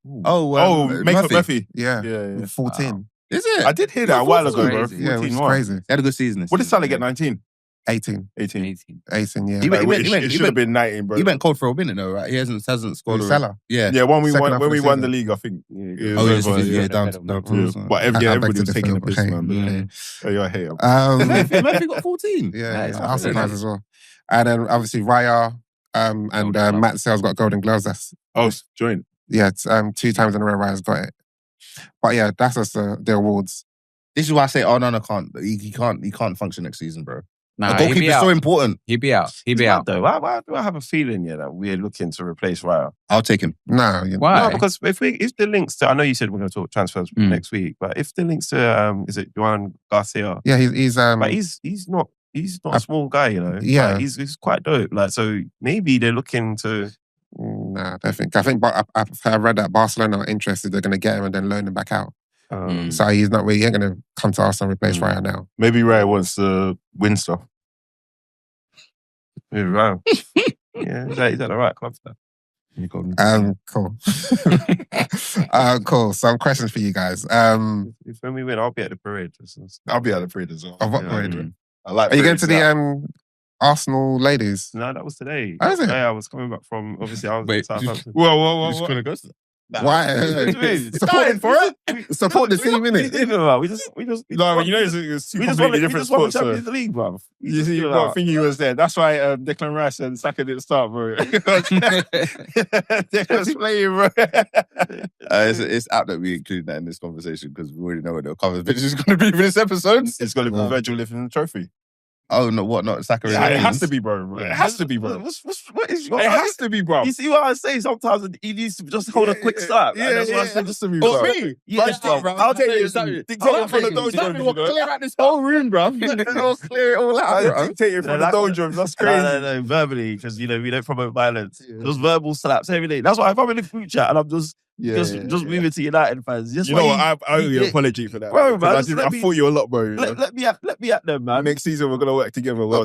Make up Murphy. Yeah. Yeah. 14. Is it? I did hear that a while ago, bro. Crazy. Yeah, it was 14, crazy. He had a good season. What did Salah get? 19? 18. 18. 18, yeah. He went- It should have been 19, bro. He went cold for a minute though, right? He hasn't scored. Who's a- Salah? Yeah. Yeah, when we Second won half of the the season. league, I think. Oh, yeah, down to Yeah. But I everybody's beg to taking the differ, piss, okay. man. Yeah. Oh, you're a hater. Murphy got 14. Yeah, I Nice. was surprised as well. And then obviously Raya and Matt Sales got golden gloves. That's Join. it's, 2 times in a row Raya's got it. But yeah, that's just the awards. This is why I say, no, can't. He can't function next season, bro. Nah, A he'd goalkeeper be is so out. important. He'd be out. He'd be out. Though. Why do I have a feeling that we're looking to replace Raya? I'll take him. No, Why? No, because if the links to, I know you said we're going to talk transfers Mm. next week, but if the links to is it Juan Garcia? yeah, he's But he's not a small guy, you know. Yeah. Like, he's quite dope. Like, so maybe they're looking to. nah, I think but I read that Barcelona are interested. They're going to get him and then loan him back out. So he ain't going to come to Arsenal and replace Raya now. Maybe Raya wants to win stuff. Maybe Raya. Yeah, is that the right club for that? Cool. Cool. Some questions for you guys. If when we win, I'll be at the parade. I'll be at the parade as well. Of what Yeah, parade? yeah. I like Are you going parades to the Arsenal ladies? No, that was today. Oh, is it? Yeah, I was coming back from. Obviously, I was in Southampton. Whoa. Just gonna go to Why? Dying for it. Support the team, innit? We just. No, you know, it's two we just completely won different the sports. So. Champions League, bro. You see, you're not thinking you was there. That's why Declan Rice and Saka didn't start, bro. Declan's playing, bro. It's apt that we include that in this conversation because we already know what the cover pitch is going to be for this episode. It's going to be Virgil lifting the trophy. Oh, no, what? Not Saka. Yeah, it has to be, bro. It has to be, bro. What is your? It has to be, bro. You see what I say? Sometimes he needs to just hold a quick start. Yeah, That's what I said. just to be, Oh, bro. me? Yeah, I'll take it. Dictate it from the dojo. Clear out this whole room, bro. Clear it all out, I'll bro. dictate it from the dojo. That's crazy. No, verbally, because we don't promote violence. Those verbal slaps every day. That's why if I'm in the group chat and I'm just moving to United fans. Just You know what? I owe you an apology for that. Bro, man, I fought you a lot, bro. You know? let me at them, man. Next season, we're going to work together. Well,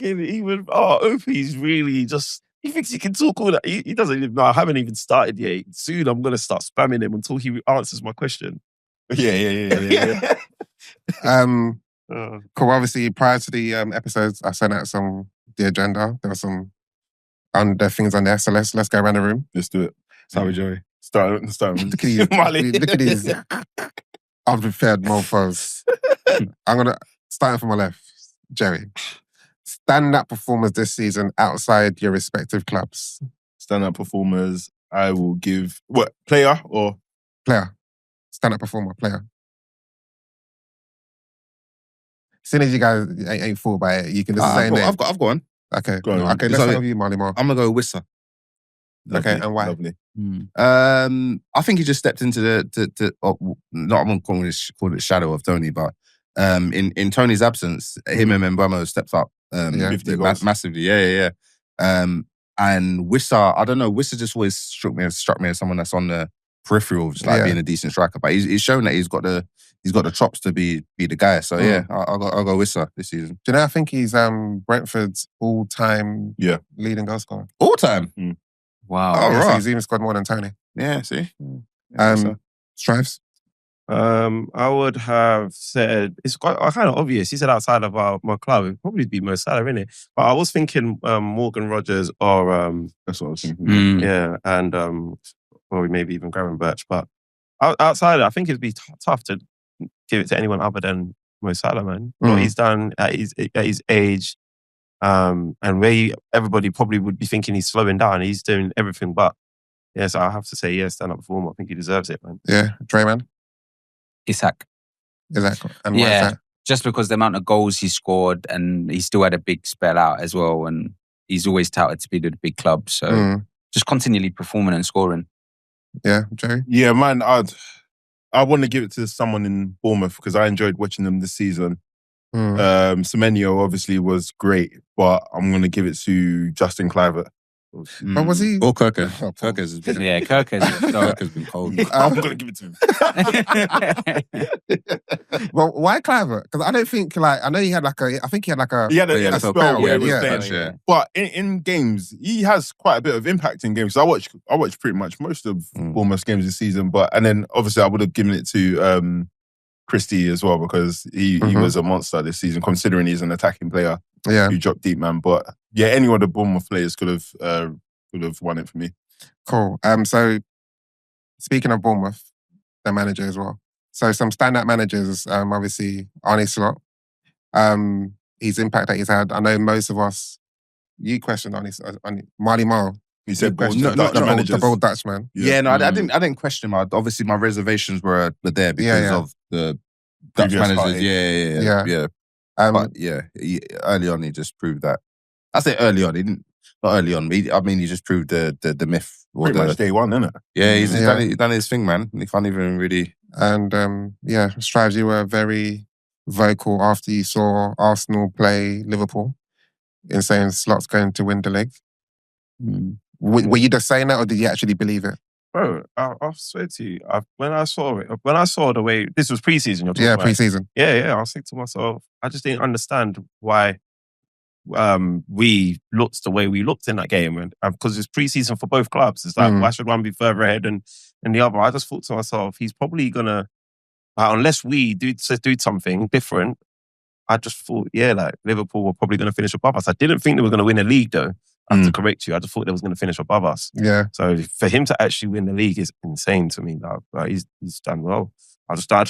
Even Opie's really just. He thinks he can talk all that. He doesn't even know. I haven't even started yet. Soon I'm going to start spamming him until he answers my question. Yeah. Cool. Obviously, prior to the episodes, I sent out the agenda. There were some things on there. So let's go around the room. Let's do it. Sorry, Joey. Start. Look at these. Look at these unprepared mofos. I'm gonna starting from my left, Jerry. Stand-up performers this season outside your respective clubs. Stand-up performers, I will give... What, player or... Player. Stand-up performer, player. As soon as you guys ain't fooled by it, you can just say name. I've got one. Okay. Go on. Okay, let's start with you, Marley Moore. I'm going to go with Wissa. Okay, and why? Lovely. I think he just stepped into I'm going to call it shadow of Tony, but in Tony's absence, him and Mbeumo stepped up 50 goals. massively. Yeah. And Wissa, I don't know, Wissa just always struck me as someone that's on the peripheral of just being a decent striker, but he's shown that he's got the chops to be the guy. So I'll go Wissa this season. Do you know, I think he's Brentford's all-time leading goal scorer. All time. Wow. Oh, So right. he's even scored more than Tony. Yeah, see. Strives. I would have said it's quite kind of obvious. He said outside of my club, it'd probably be Mo Salah, innit? But I was thinking Morgan Rogers or That's what I was thinking. yeah, and or maybe even Gavin Birch. But outside, I think it'd be tough to give it to anyone other than Mo Salah, man. What he's done at his age, and where everybody probably would be thinking he's slowing down. He's doing everything, but yes, I have to say, stand up performer. I think he deserves it, man. Yeah, Drayman. Isak. Exactly. And why is that? Just because the amount of goals he scored, and he still had a big spell out as well, and he's always touted to be the big club. So just continually performing and scoring. Yeah, Jerry? Yeah, man, I want to give it to someone in Bournemouth because I enjoyed watching them this season. Semenyo obviously was great, but I'm going to give it to Justin Kluivert. But was he? Or Kirkers. Kirkers has been... Kirkers been cold. I'm going to give it to him. Well, why Kluivert? Because I don't think, I know he had a He had a a spell where he was yeah. playing. But in games, he has quite a bit of impact in games. So I watched pretty much most of Bournemouth's games this season. And then obviously I would have given it to Christie as well because he was a monster this season, considering he's an attacking player who dropped deep, man. But yeah, any of the Bournemouth players could have won it for me. Cool. So speaking of Bournemouth, their manager as well. So some standout managers, obviously Arne Slot. His impact that he's had. I know most of us. You questioned Arne Marley Moore. He said the bold Dutchman. Yeah, no, I didn't question him. Obviously, my reservations were there because of the Dutch Previous managers. Yeah. But early on, he just proved that. I say early on, he didn't. Not early on. He just proved the myth. Pretty much day one, isn't it? Yeah, he's done his thing, man. He can't even really. And Strives, you were very vocal after you saw Arsenal play Liverpool in saying Slot's going to win the league. Were you just saying that, or did you actually believe it? Bro, I swear to you, when I saw the way, this was pre-season you're talking about. Pre-season. Yeah, I was thinking to myself, I just didn't understand why we looked the way we looked in that game. And because it's pre-season for both clubs. It's like, why should one be further ahead than the other? I just thought to myself, he's probably going to, unless we do something different, I just thought, Liverpool were probably going to finish above us. I didn't think they were going to win a league, though. I have to correct you. I just thought they was going to finish above us. Yeah. So for him to actually win the league is insane to me. Like, he's done well. I just don't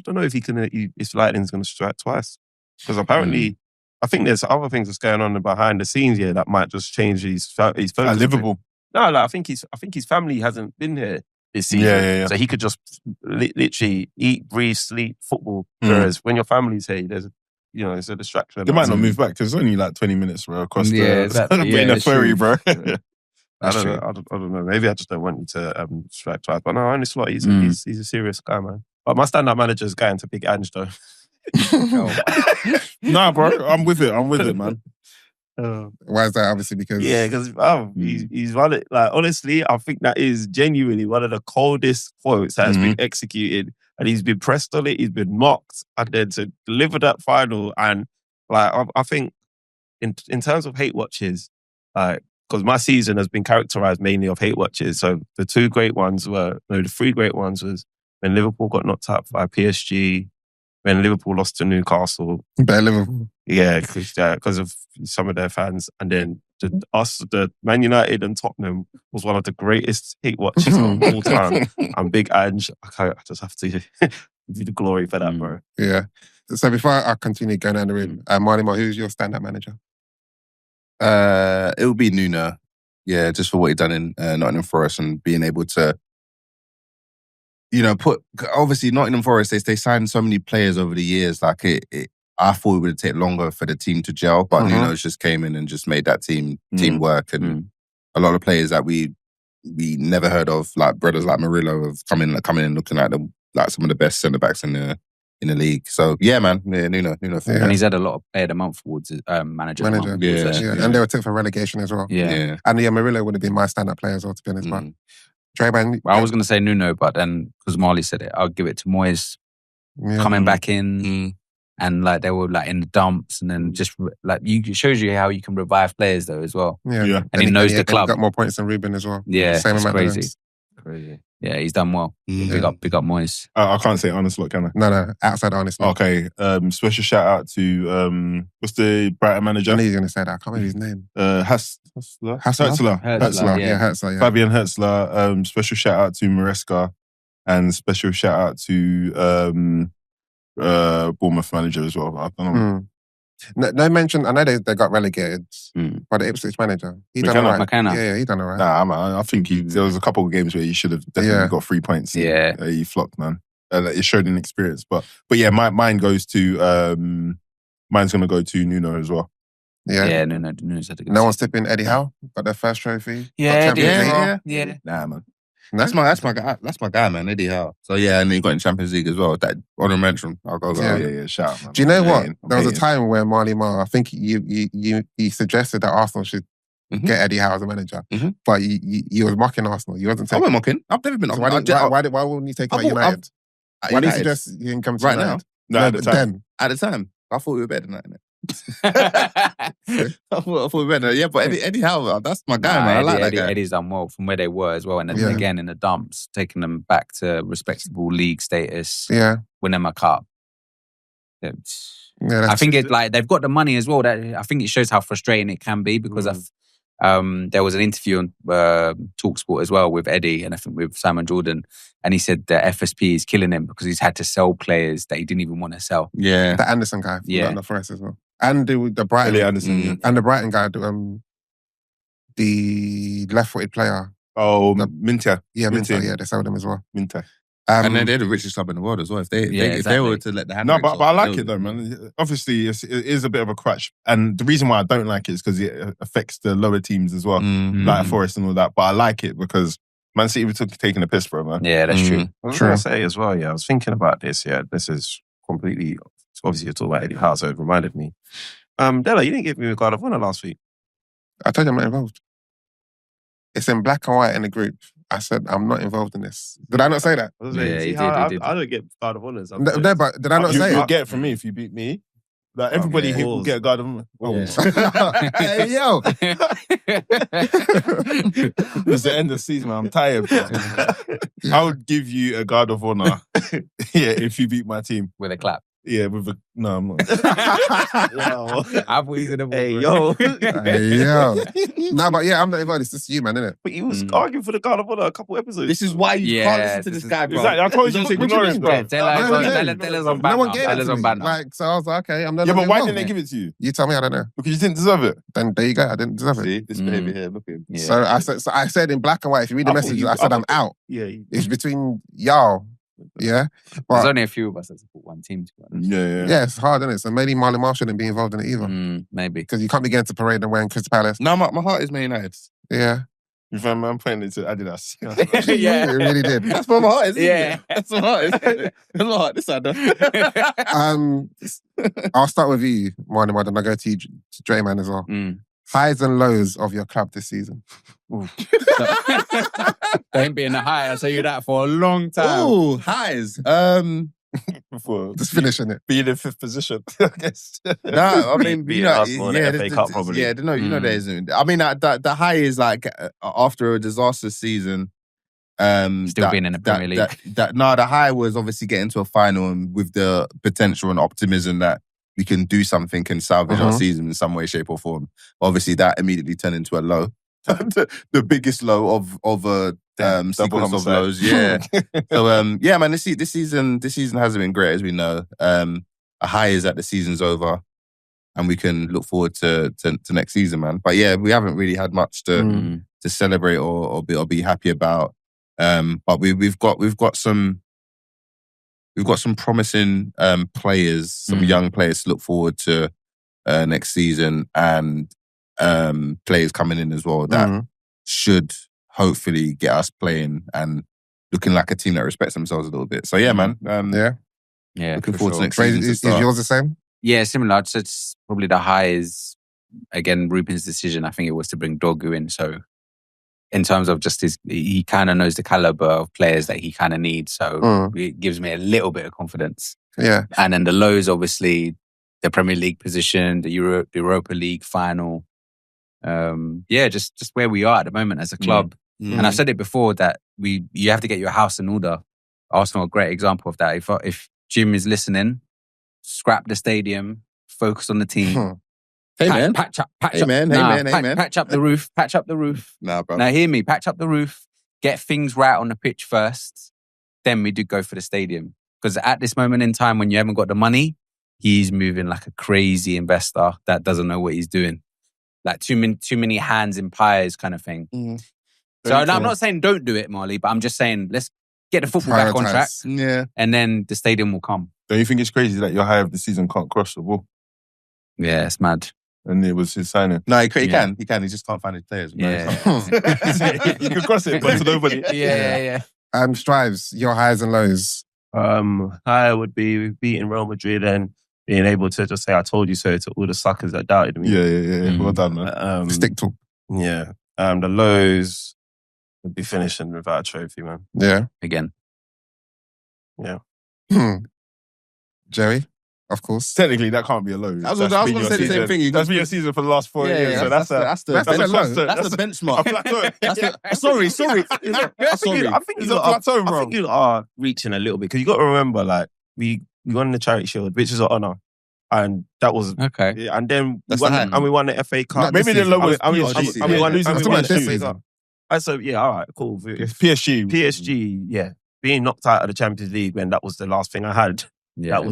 know if if lightning's going to strike twice, because apparently I think there's other things that's going on behind the scenes here that might just change his focus. At Liverpool. No, I think his family hasn't been here this season. Yeah. So he could just literally eat, breathe, sleep, football. Whereas when your family's here, there's it's a distraction. They might not move back because it's only like 20 minutes, bro, across exactly. in a ferry, bro. I don't know. Maybe I just don't want you to strike twice. But no, Arne Slot, he's a serious guy, man. But my standout manager is going to pick Ange, though. Nah, bro, I'm with it, man. Why is that? Obviously because he's one of, honestly, I think that is genuinely one of the coldest quotes that has been executed, and he's been pressed on it, he's been mocked, and then to deliver that final, and I think in terms of hate watches, because my season has been characterized mainly of hate watches. So the three great ones was when Liverpool got knocked out by PSG, when Liverpool lost to Newcastle. Better Liverpool. Yeah, because of some of their fans. And then the Man United and Tottenham was one of the greatest hate watches of all time. I'm big Ange. I just have to Give you the glory for that, bro. Yeah. So before I continue going down the room, Marley, who's your stand-up manager? It would be Nuno. Yeah, just for what he done in Nottingham Forest and being able to, obviously Nottingham Forest, they signed so many players over the years. Like I thought it would take longer for the team to gel, but Nuno's just came in and just made that team work. And a lot of players that we never heard of, like brothers like Murillo, have come in and looking at them like some of the best centre backs in the league. So yeah, man, Nuno. And he's had a lot of player of the month awards, manager. Of the month awards, and they were tipped for relegation as well. Yeah. And Murillo would have been my stand-up player as well, to be honest. But Draban, I was going to say Nuno, but then because Marley said it, I'll give it to Moyes coming back in. And like they were like in the dumps, and then just like it shows you how you can revive players though as well. Yeah. And he knows the club. He got more points than Ruben as well. Yeah, same amount. Crazy. Crazy. Yeah, he's done well. Big up Moyes. I can't say honest lot, can I? No, outside honest. Okay. Special shout out to what's the Brighton manager? I knew you were going to say that. I can't remember his name. Hertzler. Hertzler. Yeah, Hertzler. Fabian Hertzler. Special shout out to Maresca, and special shout out to Bournemouth manager as well. I don't know. No mention. I know they got relegated, but the Ipswich manager, he done all right. McKenna. Yeah, he done all right. Nah, I think there was a couple of games where he should have definitely got 3 points. Yeah, he flopped, man. It showed an experience, but yeah, mine goes to mine's gonna go to Nuno as well. Yeah, Nuno's had a good. No one's tipping Eddie Howe. Got their first trophy. Yeah. Nah, man. No? That's my guy, man, Eddie Howe. So yeah, and he got in Champions League as well. That honourable mention. I'll go. Yeah, shout out, man. Do you know what? There was a time where Marley Marr, I think you suggested that Arsenal should get Eddie Howe as a manager, but you was mocking Arsenal. You wasn't. I wasn't mocking. I've never been. So why wouldn't you take him at United? Why did you suggest you can come to right United? now? No, at the time. At the time, I thought we were better than that. I thought we were better. Yeah, but Eddie Howe, that's my guy, man. I like that guy. Eddie's done well from where they were as well, and then again in the dumps, taking them back to respectable league status. Yeah, win them a cup. I think it's like they've got the money as well. That I think it shows how frustrating it can be because there was an interview on TalkSport as well with Eddie and I think with Simon Jordan, and he said that FSP is killing him because he's had to sell players that he didn't even want to sell. Yeah, the Anderson guy, from for us as well, and the Brighton Anderson, and the Brighton guy, the left-footed player. Oh, Minter. Yeah, Minter. Yeah, they sold him as well. Minter. And then they're the richest club in the world as well. If they were to let the hand. No, but I like it though, man. Obviously, it is a bit of a crutch, and the reason why I don't like it is because it affects the lower teams as well, like Forest and all that. But I like it because Man City were taking a piss, bro, man. Yeah, that's true. I was going to say as well. Yeah, I was thinking about this. Yeah, this is completely. Obviously, you're talking about Eddie Howe, so it reminded me. Della, you didn't give me a guard of honor last week. I told you I'm not involved. It's in black and white in the group. I said, I'm not involved in this. Did I not say that? Yeah, you did. I don't get guard of honors. No, but did I not say it? You'll get it from me if you beat me. Like, everybody here will get a guard of honor. Hey, yo! It's the end of the season, man. I'm tired, bro. I would give you a guard of honor if you beat my team. With a clap. Yeah, no, I'm not. Wow. I thought he's in the Hey, yo. Hey, yo. No, but yeah, I'm not involved. It's just you, man, innit? But he was arguing for the guard of honor a couple episodes. This is why you can't listen to this guy, bro. Exactly. I told you to ignore him, bro. Tell us on banter. No one gave Tell it us to on me. banter. Like, so I was like, okay, I'm not Yeah, but why involved. didn't they give it to you? You tell me, I don't know. Because you didn't deserve it. Then there you go. I didn't deserve it. See, this behavior here, look at him. Yeah. So I said in black and white, if you read the message, I said I'm out. Yeah. It's between y'all. Yeah. There's only a few of us that support one team, to be honest. Yeah, it's hard, isn't it? So maybe Marley Marr shouldn't be involved in it either. Maybe. Because you can't be going to parade and wearing Crystal Palace. No, my heart is Man United. Yeah. You found I'm playing it to Adidas. Yeah. It really did. That's where my heart is. Yeah. That's my heart is. That's my heart. This side, though. I'll start with you, Marley Marr, and I'll go to you, to Drayman as well. Highs and lows of your club this season. They ain't been a high, I'll tell you that, for a long time. Ooh, highs. Before Just finishing it. being in 5th position, I guess. No, I mean, Being Arsenal in the FA Cup, probably. Yeah, there isn't. I mean, the high is like after a disastrous season. Still being in the Premier League. The high was obviously getting to a final and with the potential and optimism that we can do something and salvage our season in some way, shape or form. Obviously, that immediately turned into a low the biggest low of a sequence of lows. Yeah. So yeah, man, this season hasn't been great, as we know. A high is that the season's over, and we can look forward to next season, man. But yeah, we haven't really had much to celebrate or be happy about. But we've got some promising players, some young players to look forward to next season, and players coming in as well that should hopefully get us playing and looking like a team that respects themselves a little bit. So yeah, man. Looking forward to next season. Is yours the same? Yeah, similar. I'd say it's probably the high is, again, Ruben's decision. I think it was to bring Dorgu in. So in terms of just he kind of knows the caliber of players that he kind of needs. So it gives me a little bit of confidence. Yeah. And then the lows, obviously, the Premier League position, the Europa League final. Just where we are at the moment as a club. And I've said it before that you have to get your house in order. Arsenal, a great example of that. If Jim is listening, scrap the stadium, focus on the team. Hey, man. Patch up. Amen. Patch up the roof. Patch up the roof. Nah, bro. Now hear me. Patch up the roof. Get things right on the pitch first. Then we do go for the stadium. Because at this moment in time, when you haven't got the money, he's moving like a crazy investor that doesn't know what he's doing. Like too many hands in pies kind of thing. So I'm not saying don't do it, Marley, but I'm just saying let's get the football back on track. Yeah. And then the stadium will come. Don't you think it's crazy that your high of the season can't cross the wall? Yeah, it's mad. And it was his signing. No, he can. He can. He just can't find his players. Yeah. You can cross it, but to nobody. Yeah. Strives, your highs and lows. High would be beating Real Madrid and being able to just say "I told you so" to all the suckers that doubted me. Yeah. Well done, man. Stick talk. Yeah. The lows would be finishing without a trophy, man. Yeah. Again. Yeah. Jerry, of course. Technically, that can't be a low. I was going to say the same thing. That's been your season for the last 4 years. Yeah, So that's the benchmark. Sorry. I think It's a plateau, bro. I think you are reaching a little bit because you got to remember, like we won the Charity Shield, which is an honour, and that was okay. Yeah, and then That's we won the FA Cup. Maybe the lowest. We won the this FA Cup. So yeah, all right, cool. It's PSG. PSG, yeah, being knocked out of the Champions League when that was the last thing I had. Yeah. That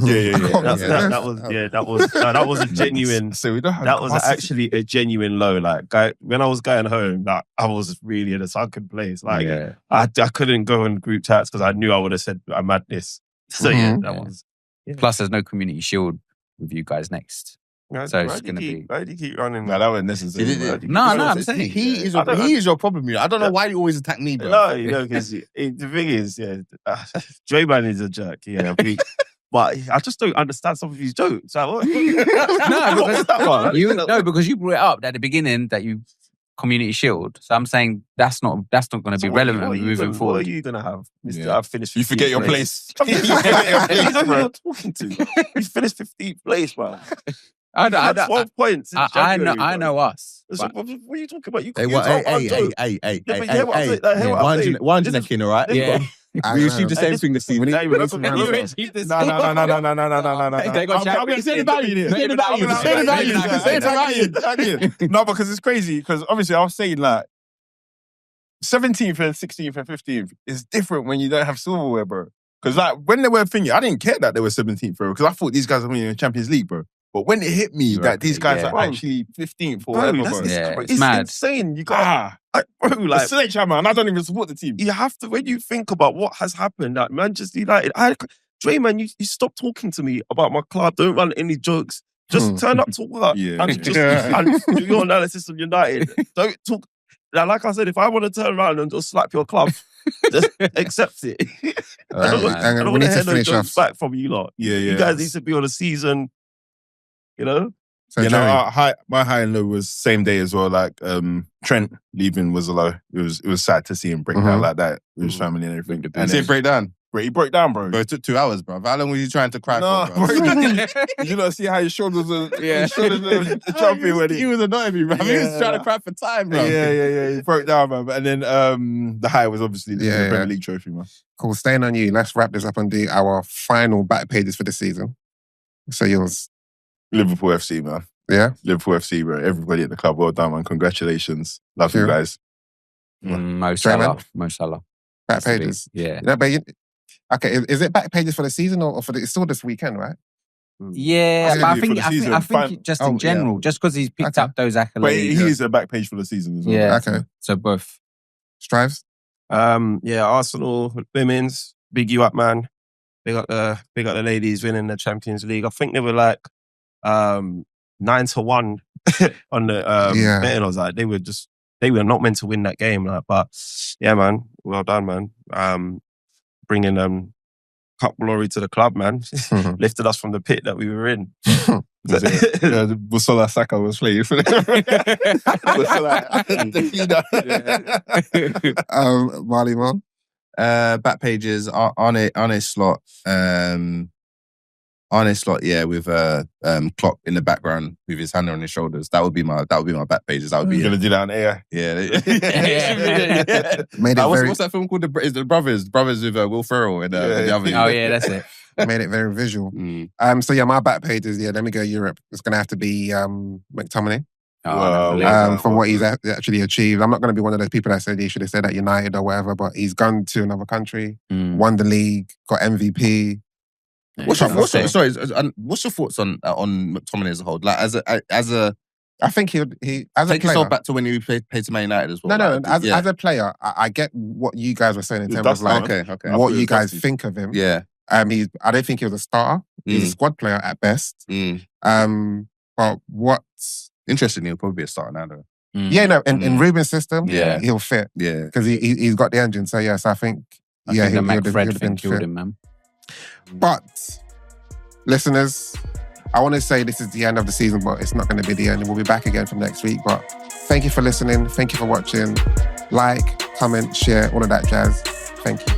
was a genuine. So we don't have that was actually a genuine low. Like, when I was going home, like I was really in a sunken place. Like, I couldn't go in group chats because I knew I would have said I'm madness. So that was. Yeah. Plus, there's no Community Shield with you guys next. So it's going to be. Why do you keep running? No, that wasn't necessary. No, I'm saying he is your problem. I don't know why you always attack me, bro. No, because the thing is, Draymond is a jerk. Yeah, but I just don't understand some of his jokes. Like, what? Because you brought it up at the beginning that you Community Shield. So I'm saying that's not going to be relevant moving forward. What are you going to have? I've finished. You forget your place. You know who you're talking to. You finished 15th place, bro. I know. 12 points. I know us. So, what are you talking about? Hey, one's necking, all right? Yeah. We achieved the same thing this season. No. They got I'm going to say about you. No, because it's crazy. Because obviously I was saying like 17th and 16th and 15th is different when you don't have silverware, bro. Because like when they were thinking, I didn't care that they were 17th, bro. Because I thought these guys were winning the Champions League, bro. But when it hit me that these guys are actually 15th or whatever, bro. It's mad. Insane. You got like sledgehammer, and I don't even support the team. You have to, when you think about what has happened at Manchester United, Draymond, you stop talking to me about my club. Don't run any jokes. Just turn up to work and do your analysis on United. Don't talk. Like I said, if I want to turn around and just slap your club, just accept it. I don't want to hear no jokes back from you lot. Yeah. You guys need to be on a season. You know? So my high and low was same day as well. Like Trent leaving was a low. It was sad to see him break down like that with his family and everything. And he break down. He broke down, bro. Bro, it took 2 hours, bro. How long was you trying to cry for, bro? Did you not see how his shoulders were jumping when he was annoying me, bro. He was trying to cry for time, bro. Yeah. He broke down, man. And then the high was obviously the Premier League trophy, man. Cool. Staying on you. Let's wrap this up and do our final back pages for the season. So yours. Liverpool FC, man. Yeah. Liverpool FC, bro. Everybody at the club, well done, man. Congratulations. Love you Sure. guys. Mo Straight, man. Salah. Mo Salah. Back Has to be. pages. Yeah. You know, but okay, is it back pages for the season or for it's still this weekend, right? Yeah, I'll but I say think for the season, I think fine. just Oh, in yeah. general, just because he's picked Okay. up those accolades. But he is a back page for the season as well. Yeah. Okay. So both. Strives? Arsenal women's, big you up, man. They got the ladies winning the Champions League. I think they were like 9-1 on the betting. I was like, they were not meant to win that game. Like, but yeah, man, well done, man. Bringing cup glory to the club, man. Lifted us from the pit that we were in. Busola Saka was playing for Marley Mo? Back pages on a slot. On a slot, yeah, with Klopp in the background with his hand on his shoulders. That would be my back pages. That would be You're gonna do that on air. yeah. Made it What's that film called? Is the Brothers with Will Ferrell and the other. Oh yeah, that's it. Made it very visual. So yeah, my back pages, let me go Europe. It's gonna have to be McTominay. From what he's actually achieved. I'm not going to be one of those people that said he should have stayed at United or whatever, but he's gone to another country, won the league, got MVP. What's your thoughts on McTominay as a whole? Like as a I think he as take a player. yourself back to when you played to Man United as well. No. As a player, I get what you guys were saying in terms of like what you guys think of him. Yeah. I don't think he was a starter. He's a squad player at best. But what's interesting, he'll probably be a starter now though. In Ruben's system, Yeah. he'll fit. Yeah. Because he's got the engine. So yes, I think I think the he'll McFred have thing been killed fit. him, man. But listeners, I want to say this is the end of the season, but it's not going to be the end. We'll be back again from next week. But thank you for listening. Thank you for watching. Like, comment, share, all of that jazz. Thank you.